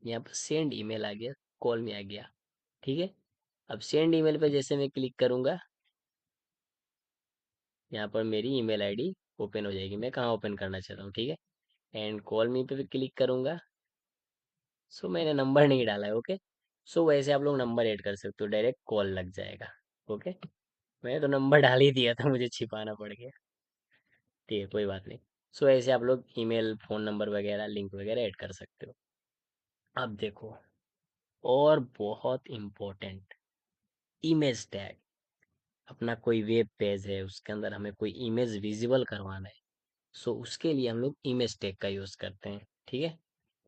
यहाँ पर सेंड ईमेल आ गया, कॉल में आ गया, ठीक है। अब सेंड ईमेल पे जैसे मैं क्लिक करूंगा, यहाँ पर मेरी ईमेल आईडी ओपन हो जाएगी, मैं कहाँ ओपन करना चाहता हूँ, ठीक है। एंड कॉल मी पे भी क्लिक करूंगा। सो मैंने नंबर नहीं डाला है, ओके। सो वैसे आप लोग नंबर ऐड कर सकते हो, डायरेक्ट कॉल लग जाएगा। ओके, मैंने तो नंबर डाल ही दिया था, मुझे छिपाना पड़ गया, ठीक है कोई बात नहीं। सो ऐसे आप लोग ईमेल, फ़ोन नंबर वगैरह, लिंक वगैरह ऐड कर सकते हो। अब देखो, और बहुत इम्पोर्टेंट, इमेज टैग। अपना कोई वेब पेज है, उसके अंदर हमें कोई इमेज विजिबल करवाना है, सो उसके लिए हम लोग इमेज टैग का यूज़ करते हैं, ठीक है।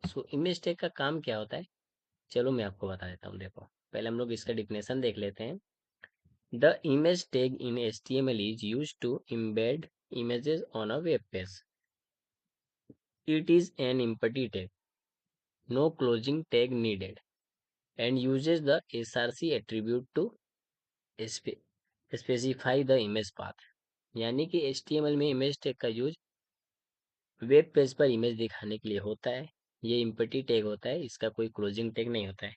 सो इमेज टैग का काम क्या होता है, चलो मैं आपको बता देता हूँ। देखो, पहले हम लोग इसका डिफिनेशन देख लेते हैं। The image tag in HTML is use to embed images on a web page. It is an empty tag, no closing tag needed, and uses the src attribute to spe- specify the image path। यानी कि HTML में image tag का use web page पर image दिखाने के लिए होता है। ये इम्पटी टैग होता है, इसका कोई क्लोजिंग टैग नहीं होता है।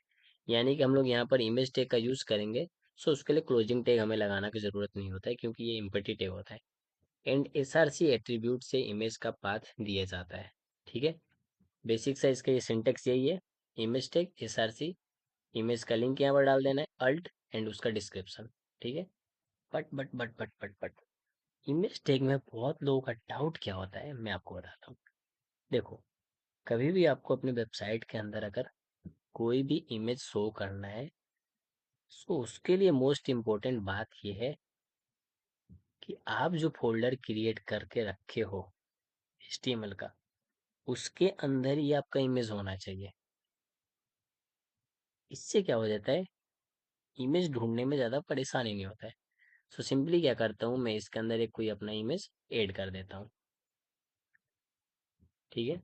यानी कि हम लोग यहाँ पर इमेज टैग का यूज करेंगे, सो उसके लिए क्लोजिंग टैग हमें लगाना की जरूरत नहीं होता है, क्योंकि ये इम्पटी टैग होता है। एंड SRC एट्रीब्यूट से इमेज का पाथ दिया जाता है, ठीक है। बेसिक सा इसका ये सिंटेक्स यही है, इमेज टैग SRC, इमेज का लिंक यहाँ पर डाल देना है, अल्ट एंड उसका डिस्क्रिप्शन, ठीक है। बट इमेज टैग में बहुत लोगों का डाउट क्या होता है, मैं आपको बताता हूँ। देखो, कभी भी आपको अपने वेबसाइट के अंदर अगर कोई भी इमेज शो करना है, तो उसके लिए मोस्ट इम्पोर्टेंट बात यह है कि आप जो फोल्डर क्रिएट करके रखे हो HTML का, उसके अंदर ही आपका इमेज होना चाहिए। इससे क्या हो जाता है, इमेज ढूंढने में ज़्यादा परेशानी नहीं होता है। सो सिंपली क्या करता हूँ, मैं इसके अंदर एक कोई अपना इमेज ऐड कर देता हूँ, ठीक है।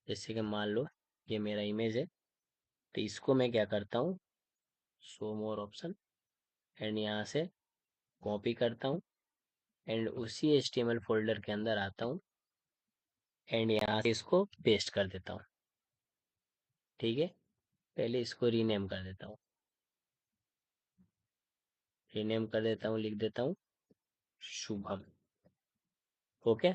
जैसे कि मान लो ये मेरा इमेज है, तो इसको मैं क्या करता हूँ, शो मोर ऑप्शन, एंड यहाँ से कॉपी करता हूँ, एंड उसी HTML फोल्डर के अंदर आता हूँ, एंड यहाँ से इसको पेस्ट कर देता हूँ, ठीक है। पहले इसको रीनेम कर देता हूँ, लिख देता हूँ शुभम। ओके,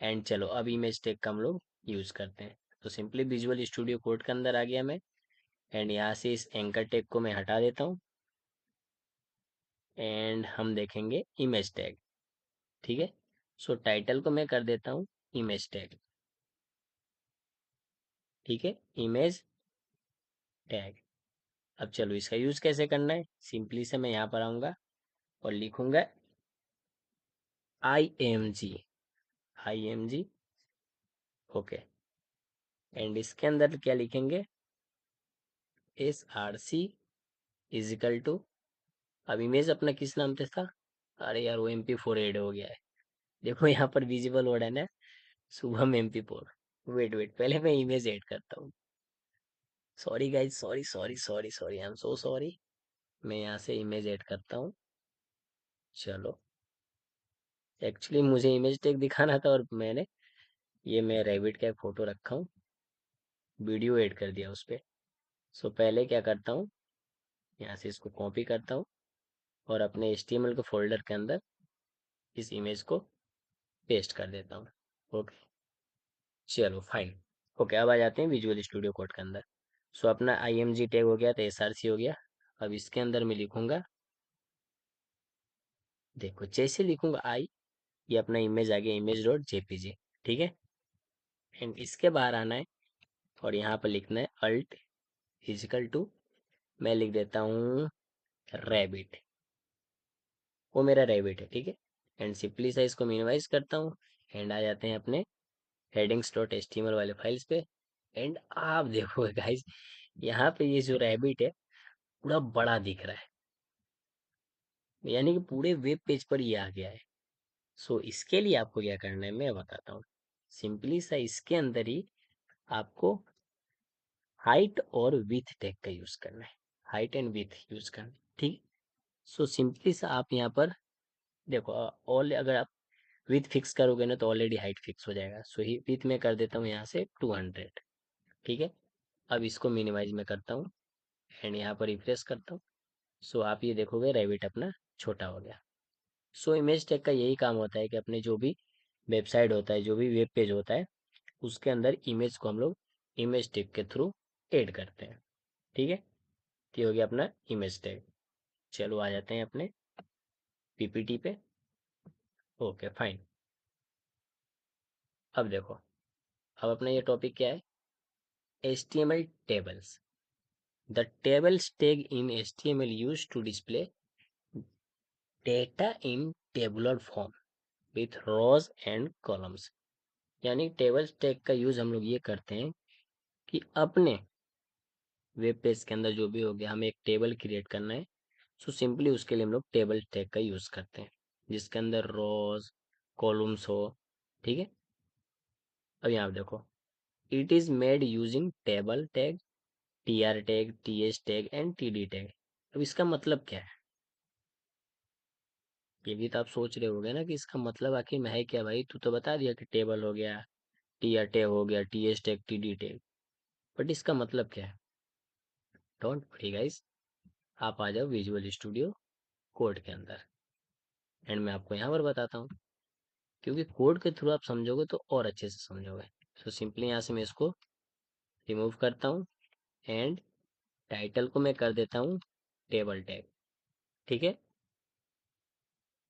एंड चलो अब इमेज टेक का हम लोग यूज़ करते हैं। तो सिंपली विजुअल स्टूडियो कोड के अंदर आ गया मैं, एंड यहाँ से इस एंकर टैग को मैं हटा देता हूँ, एंड हम देखेंगे इमेज टैग, ठीक है। सो टाइटल को मैं कर देता हूँ इमेज टैग, ठीक है, इमेज टैग। अब चलो इसका यूज़ कैसे करना है, सिंपली से मैं यहाँ पर आऊँगा और लिखूँगा IMG, IMG, ओके। एंड इसके अंदर क्या लिखेंगे, SRC इजिकल टू, अब इमेज अपना किस नाम से था, अरे यार वो MP4 ऐड हो गया है, देखो यहाँ पर विजिबल हो रहा है ना, शुभम MP4। वेट वेट, पहले मैं इमेज ऐड करता हूँ। Sorry guys, sorry sorry sorry sorry, I am so sorry. मैं यहाँ से इमेज ऐड करता हूँ। चलो, एक्चुअली मुझे इमेज टैग दिखाना था और मैंने ये मैं रैबिट का एक फोटो रखा हूँ, वीडियो ऐड कर दिया उस पे। सो पहले क्या करता हूँ, यहाँ से इसको कॉपी करता हूँ और अपने HTML के फोल्डर के अंदर इस इमेज को पेस्ट कर देता हूँ। ओके, चलो फाइन। ओके, अब आ जाते हैं विजुअल स्टूडियो कोड के अंदर। सो अपना IMG टैग हो गया, तो SRC हो गया। अब इसके अंदर मैं लिखूंगा, देखो जैसे लिखूंगा आई, ये अपना इमेज आ गया, image.jpg। ठीक है, एंड इसके बाहर आना है और यहाँ पर लिखना है अल्ट इजिकल टू, मैं लिख देता हूँ रैबिट, वो मेरा रैबिट है। ठीक है, एंड सिंपली सा इसको मिनिमाइज करता हूँ एंड आ जाते हैं अपने headings.html वाले फाइल्स पे। एंड आप देखो गाइस, यहाँ पे ये जो रैबिट है पूरा बड़ा दिख रहा है, यानी कि पूरे वेब पेज पर ये आ गया है। सो इसके लिए आपको क्या करना है मैं बताता हूँ। सिंपली सा इसके अंदर ही आपको हाइट और विथ टैग का यूज करना है, हाइट एंड विथ यूज करना है। ठीक, सो सिंपली सा आप यहाँ पर देखो, ऑल अगर आप विथ फिक्स करोगे ना तो ऑलरेडी हाइट फिक्स हो जाएगा। सो ही विथ में कर देता हूँ यहाँ से 200। ठीक है, अब इसको मिनिमाइज में करता हूँ एंड यहाँ पर रिफ्रेश करता हूँ। सो आप ये देखोगे रेविट अपना छोटा हो गया। सो इमेज टैग का यही काम होता है कि अपने जो भी वेबसाइट होता है, जो भी वेब पेज होता है, उसके अंदर इमेज को हम लोग इमेज टैग के थ्रू ऐड करते हैं। ठीक है, तो ये हो गया अपना इमेज टैग। चलो आ जाते हैं अपने PPT पे। ओके फाइन, अब देखो, अब अपना ये टॉपिक क्या है, HTML tables. The tables tag in HTML used to display data in tabular form with rows and columns। यानी टेबल्स टैग का यूज हम लोग ये करते हैं कि अपने वेब पेज के अंदर जो भी हो गया, हमें एक टेबल क्रिएट करना है। सो सिंपली उसके लिए हम लोग टेबल टैग का यूज करते हैं, जिसके अंदर रोज कॉलम्स हो। ठीक है, अब यहाँ पे देखो, it is made using table tag, TR tag, TH tag and TD tag. अब इसका मतलब क्या है, ये भी तो आप सोच रहे होगे ना कि इसका मतलब आखिर में है क्या। भाई तू तो बता दिया कि टेबल हो गया, TR टैग हो गया, TH tag, TD tag, but इसका मतलब क्या है। डोंट वरी गाइस, आप आ जाओ विजुअल स्टूडियो कोड के अंदर एंड मैं आपको यहाँ पर बताता हूँ, क्योंकि कोड के थ्रू आप समझोगे तो और अच्छे से समझोगे। सो सिंपली यहाँ से मैं इसको रिमूव करता हूँ एंड टाइटल को मैं कर देता हूँ टेबल टैग। ठीक है,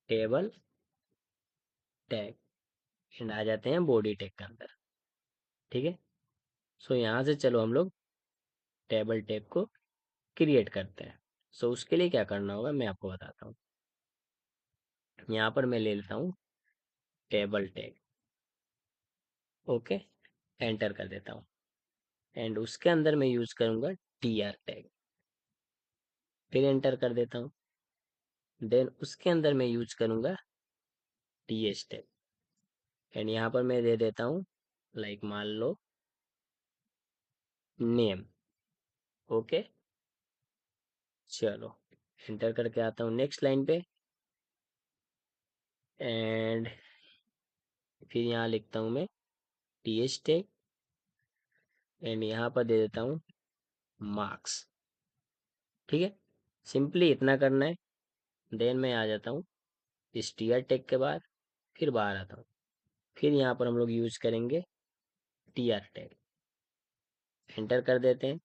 टेबल टैग, एंड आ जाते हैं बॉडी टैग के अंदर। ठीक है, सो यहाँ से चलो हम लोग टेबल टैग को क्रिएट करते हैं। सो उसके लिए क्या करना होगा मैं आपको बताता हूँ। यहाँ पर मैं ले लेता हूँ टेबल टैग। ओके, एंटर कर देता हूँ एंड उसके अंदर मैं यूज करूंगा TR टैग, फिर एंटर कर देता हूँ। देन उसके अंदर मैं यूज करूंगा TH टैग एंड यहाँ पर मैं दे देता हूँ लाइक मान लो नेम। ओके, चलो एंटर करके आता हूँ नेक्स्ट लाइन पे एंड फिर यहाँ लिखता हूँ मैं TH टैग एंड यहाँ पर दे देता हूँ मार्क्स। ठीक है, सिंपली इतना करना है। देन मैं आ जाता हूँ इस TR टैग के बाद, फिर बाहर आता हूँ, फिर यहाँ पर हम लोग यूज करेंगे TR टैग, एंटर कर देते हैं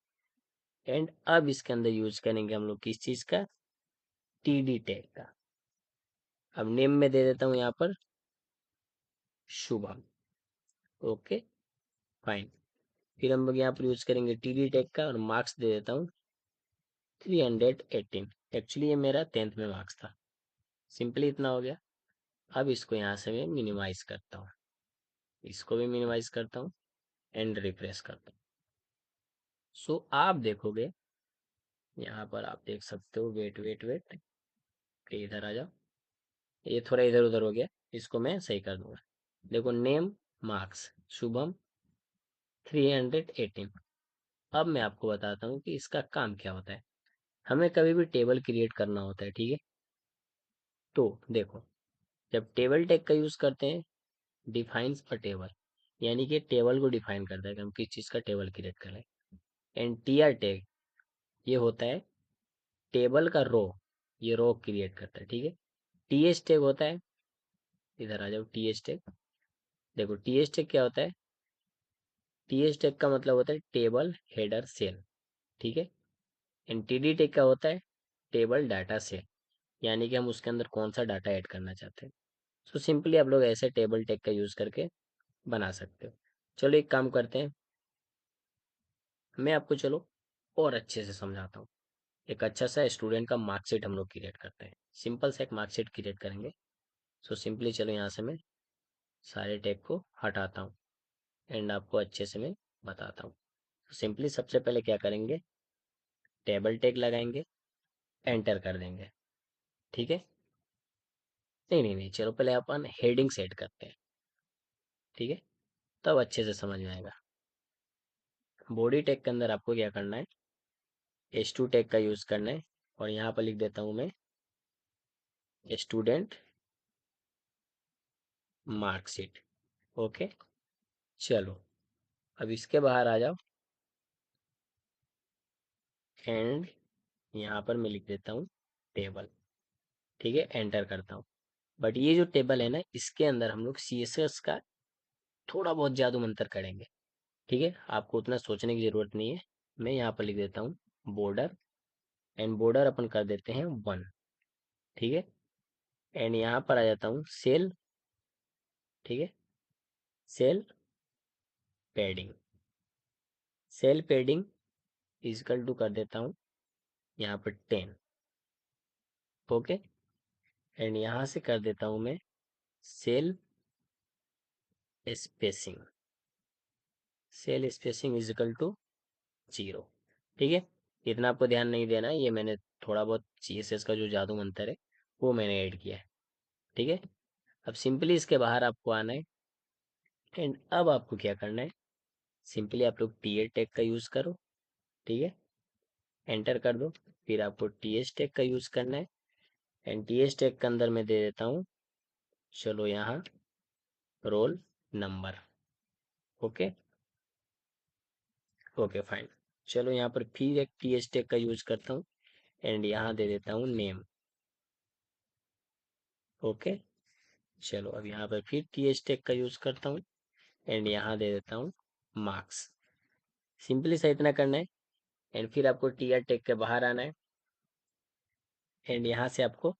एंड अब इसके अंदर यूज करेंगे हम लोग किस चीज का, TD टैग का। अब नेम में दे देता हूँ यहाँ पर शुभम। ओके फाइन, फिर हम लोग यहाँ पर यूज करेंगे TD टैग का और मार्क्स दे देता हूँ 318। एक्चुअली ये मेरा 10th में मार्क्स था। सिंपली इतना हो गया। अब इसको यहाँ से मैं मिनिमाइज करता हूँ, इसको भी मिनिमाइज करता हूँ एंड रिफ्रेश करता हूँ। सो आप देखोगे यहाँ पर, आप देख सकते हो, वेट वेट वेट, इधर आ जाओ, ये थोड़ा इधर उधर हो गया, इसको मैं सही कर दूंगा। देखो, नेम मार्क्स शुभम 318। अब मैं आपको बताता हूँ कि इसका काम क्या होता है। हमें कभी भी टेबल क्रिएट करना होता है, ठीक है। तो देखो, जब टेबल टैग का यूज करते हैं, डिफाइंस अ टेबल, यानी कि टेबल को डिफाइन करता है कि हम किस चीज का टेबल क्रिएट करें। एंड टी आर टैग, ये होता है टेबल का रो, ये रो क्रिएट करता है, ठीक है। टी एस टैग होता है, इधर आ जाओ, टी एस टैग। देखो, टी एस टैग क्या होता है? टी एस टैग का मतलब होता है टेबल हेडर सेल, ठीक है। एंड टी डी टैग का होता है टेबल डाटा सेल, यानी कि हम उसके अंदर कौन सा डाटा ऐड करना चाहते हैं। सो सिंपली आप लोग ऐसे टेबल टैग का यूज करके बना सकते हो। चलो एक काम करते हैं, मैं आपको चलो और अच्छे से समझाता हूँ। एक अच्छा सा स्टूडेंट का मार्कशीट हम लोग क्रिएट करते हैं। सिंपल सा एक मार्कशीट क्रिएट करेंगे। सो सिंपली चलो यहाँ से मैं सारे टैग को हटाता हूँ एंड आपको अच्छे से मैं बताता हूँ। सिंपली सबसे पहले क्या करेंगे, टेबल टैग लगाएंगे, एंटर कर देंगे, ठीक है। नहीं नहीं नहीं, चलो पहले अपन हेडिंग सेट करते हैं, ठीक है, तब अच्छे से समझ में आएगा। बॉडी टैग के अंदर आपको क्या करना है, एच टू टैग का यूज करना है, और यहाँ पर लिख देता हूँ मैं स्टूडेंट मार्कशीट। ओके, चलो अब इसके बाहर आ जाओ एंड यहाँ पर मैं लिख देता हूँ टेबल, ठीक है, एंटर करता हूँ। बट ये जो टेबल है ना, इसके अंदर हम लोग CSS का थोड़ा बहुत जादू मंतर करेंगे, ठीक है। आपको उतना सोचने की जरूरत नहीं है। मैं यहाँ पर लिख देता हूँ बॉर्डर, एंड बॉर्डर अपन कर देते हैं 1, ठीक है। एंड यहाँ पर आ जाता हूँ सेल, ठीक है, cell padding, cell padding equal to कर देता हूँ यहाँ पर 10, ओके। एंड यहाँ से कर देता हूँ मैं cell spacing, cell spacing equal to 0, ठीक है। इतना आपको ध्यान नहीं देना है, ये मैंने थोड़ा बहुत CSS का जो जादू मंतर है वो मैंने ऐड किया है, ठीक है। अब सिंपली इसके बाहर आपको आना है एंड अब आपको क्या करना है, सिंपली आप लोग टी ए टैग का यूज करो, ठीक है, एंटर कर दो। फिर आपको टी एस टैग का यूज करना है, एंड टी एस टैग के अंदर मैं दे देता हूँ, चलो यहाँ roll number, okay, okay fine. चलो यहाँ पर फिर एक टी एस टैग का यूज करता हूँ एंड यहाँ दे देता हूँ नेम, ओके। चलो अब यहाँ पर फिर टी एस टैग का यूज करता हूँ एंड यहाँ दे देता हूँ मार्क्स। सिंपली सा इतना करना है एंड फिर आपको टी आर टैग के बाहर आना है एंड यहाँ से आपको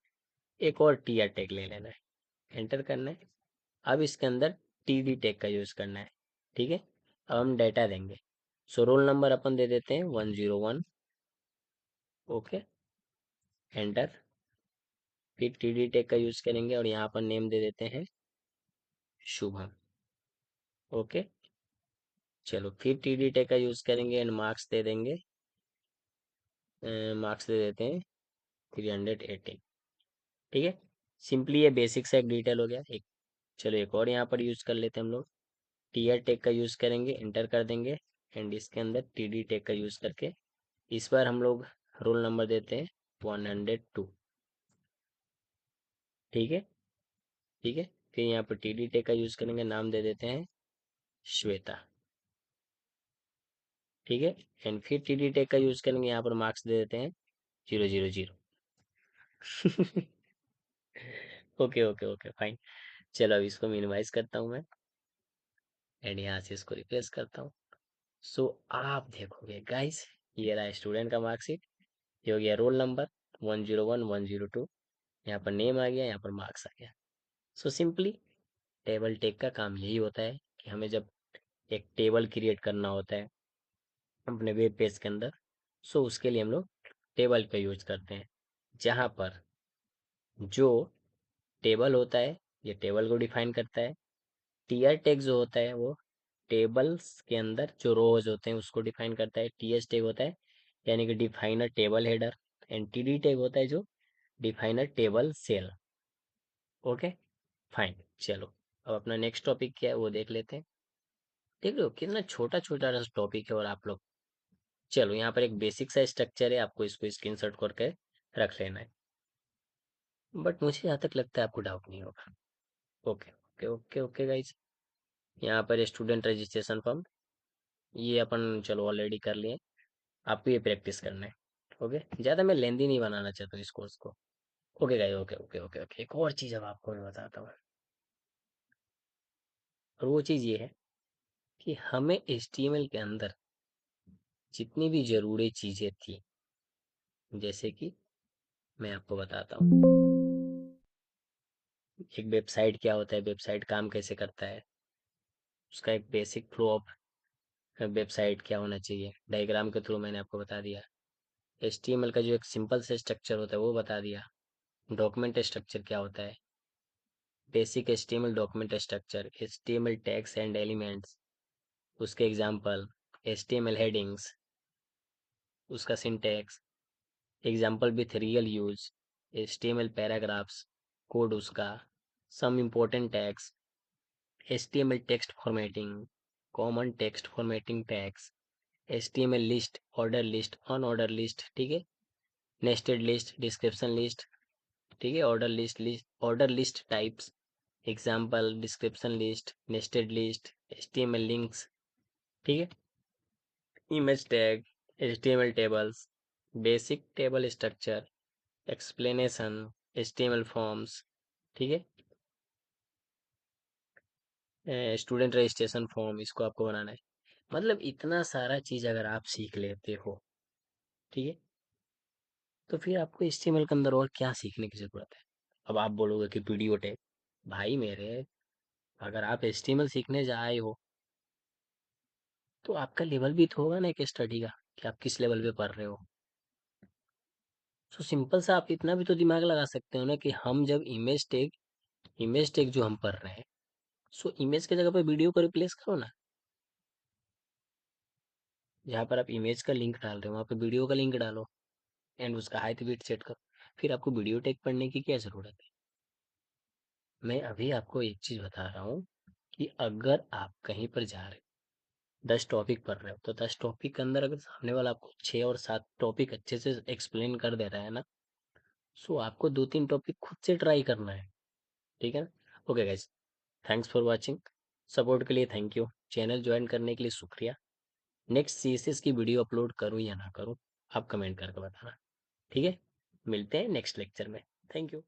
एक और टी आर टैग ले लेना है, एंटर करना है। अब इसके अंदर टी डी टैग का यूज करना है, ठीक है। अब हम डेटा देंगे, सो रोल नंबर अपन दे देते हैं 101, ओके, एंटर। फिर टी डी टैग का यूज करेंगे और यहाँ पर नेम दे देते हैं शुभम, ओके। चलो फिर टी डी टैग का यूज करेंगे एंड मार्क्स दे देंगे, मार्क्स दे देते हैं 318, ठीक है। सिंपली ये बेसिक सा एक डिटेल हो गया एक। चलो एक और यहाँ पर यूज कर लेते हैं हम लोग, टी आर टैग का यूज करेंगे, एंटर कर देंगे एंड इसके अंदर टी डी टैग का यूज करके इस बार हम लोग रोल नंबर देते हैं 102, ठीक है, ठीक है। फिर यहाँ पर टी डी टैग का यूज करेंगे, नाम दे देते हैं श्वेता, ठीक है। एंड फिर टी डी टैग का यूज करेंगे, यहाँ पर मार्क्स दे देते हैं 000। Okay okay okay fine. चलो अब इसको मिनिमाइज करता हूँ मैं एंड यहाँ से इसको रिप्लेस करता हूँ। सो आप देखोगे गाइस, ये रहा स्टूडेंट का मार्कशीट, ये हो गया रोल नंबर 101 102, यहाँ पर नेम आ गया, यहाँ पर मार्क्स आ गया। सो सिंपली टेबल टेक का काम यही होता है कि हमें जब एक टेबल क्रिएट करना होता है अपने वेब पेज के अंदर, सो उसके लिए हम लोग टेबल का यूज करते हैं, जहाँ पर जो टेबल होता है ये टेबल को डिफाइन करता है। टीआर टैग जो होता है वो टेबल्स के अंदर जो रोज होते हैं उसको डिफाइन करता है। टीएस टैग होता है यानी कि define a table header. And TD tag होता है जो define a table cell. Okay, fine. चलो, अब अपना नेक्स्ट टॉपिक क्या है वो देख लेते हैं। देख लो कितना छोटा छोटा टॉपिक है, और आप लोग, चलो यहाँ पर एक बेसिक सा स्ट्रक्चर है, आपको इसको स्क्रीनशॉट करके रख लेना है। बट मुझे जहाँ तक लगता है आपको डाउट नहीं होगा। Okay okay okay okay guys, यहाँ पर स्टूडेंट रजिस्ट्रेशन फॉर्म, ये अपन चलो ऑलरेडी कर लिए। आपको ये प्रैक्टिस करना है। ओके, ज़्यादा मैं लेंदी नहीं बनाना चाहता हूँ इस कोर्स को। Okay guys, okay okay okay okay, एक और चीज़ अब आपको मैं बताता हूँ। और वो चीज़ ये है कि हमें HTML के अंदर जितनी भी ज़रूरी चीज़ें थी, जैसे कि मैं आपको बताता हूँ, एक वेबसाइट क्या होता है, वेबसाइट काम कैसे करता है, उसका एक बेसिक फ्लो ऑफ वेबसाइट क्या होना चाहिए, डायग्राम के थ्रू मैंने आपको बता दिया। HTML का जो एक सिंपल से स्ट्रक्चर होता है वो बता दिया। डॉक्यूमेंट स्ट्रक्चर क्या होता है, basic HTML document structure, HTML tags and elements, उसके एग्जांपल, HTML हेडिंग्स, उसका syntax, example with real use, HTML paragraphs, code उसका, some important tags, HTML text formatting, common text formatting tags, HTML list, order list, unordered list, ठीक है, nested list, description list, ठीक है, order list types, example, description list, nested list, HTML links, ठीक है, image tag, HTML tables, basic table structure, explanation, HTML forms, ठीक है, student registration form, इसको आपको बनाना है। मतलब इतना सारा चीज अगर आप सीख लेते हो, ठीक है, तो फिर आपको HTML के अंदर और क्या सीखने की जरूरत है। अब आप बोलोगे कि वीडियो टैग, भाई मेरे, अगर आप HTML सीखने जा आए हो तो आपका लेवल भी तो होगा ना एक स्टडी का, कि आप किस लेवल पे पढ़ रहे हो। तो सिंपल सा आप इतना भी तो दिमाग लगा सकते हो ना कि हम जब इमेज टैग जो हम पढ़ रहे हैं, सो इमेज की जगह पे वीडियो को रिप्लेस करो ना। जहाँ पर आप इमेज का लिंक डाल रहे हो वहाँ पे वीडियो का लिंक डालो, एंड उसका हाइट वेट सेट करो। फिर आपको वीडियो टैग पढ़ने की क्या जरूरत है। मैं अभी आपको एक चीज बता रहा हूँ कि अगर आप कहीं पर जा रहे हो, 10 टॉपिक पढ़ रहे हो, तो 10 टॉपिक के अंदर अगर सामने वाला आपको 6 और 7 टॉपिक अच्छे से एक्सप्लेन कर दे रहा है ना, सो आपको 2-3 टॉपिक खुद से ट्राई करना है। ठीक है ना। Okay guys, thanks for watching. Support के लिए थैंक यू, चैनल ज्वाइन करने के लिए शुक्रिया। नेक्स्ट CSS की वीडियो अपलोड करूँ या ना करूँ, आप कमेंट करके बताना। ठीक है, मिलते हैं नेक्स्ट लेक्चर में। Thank you.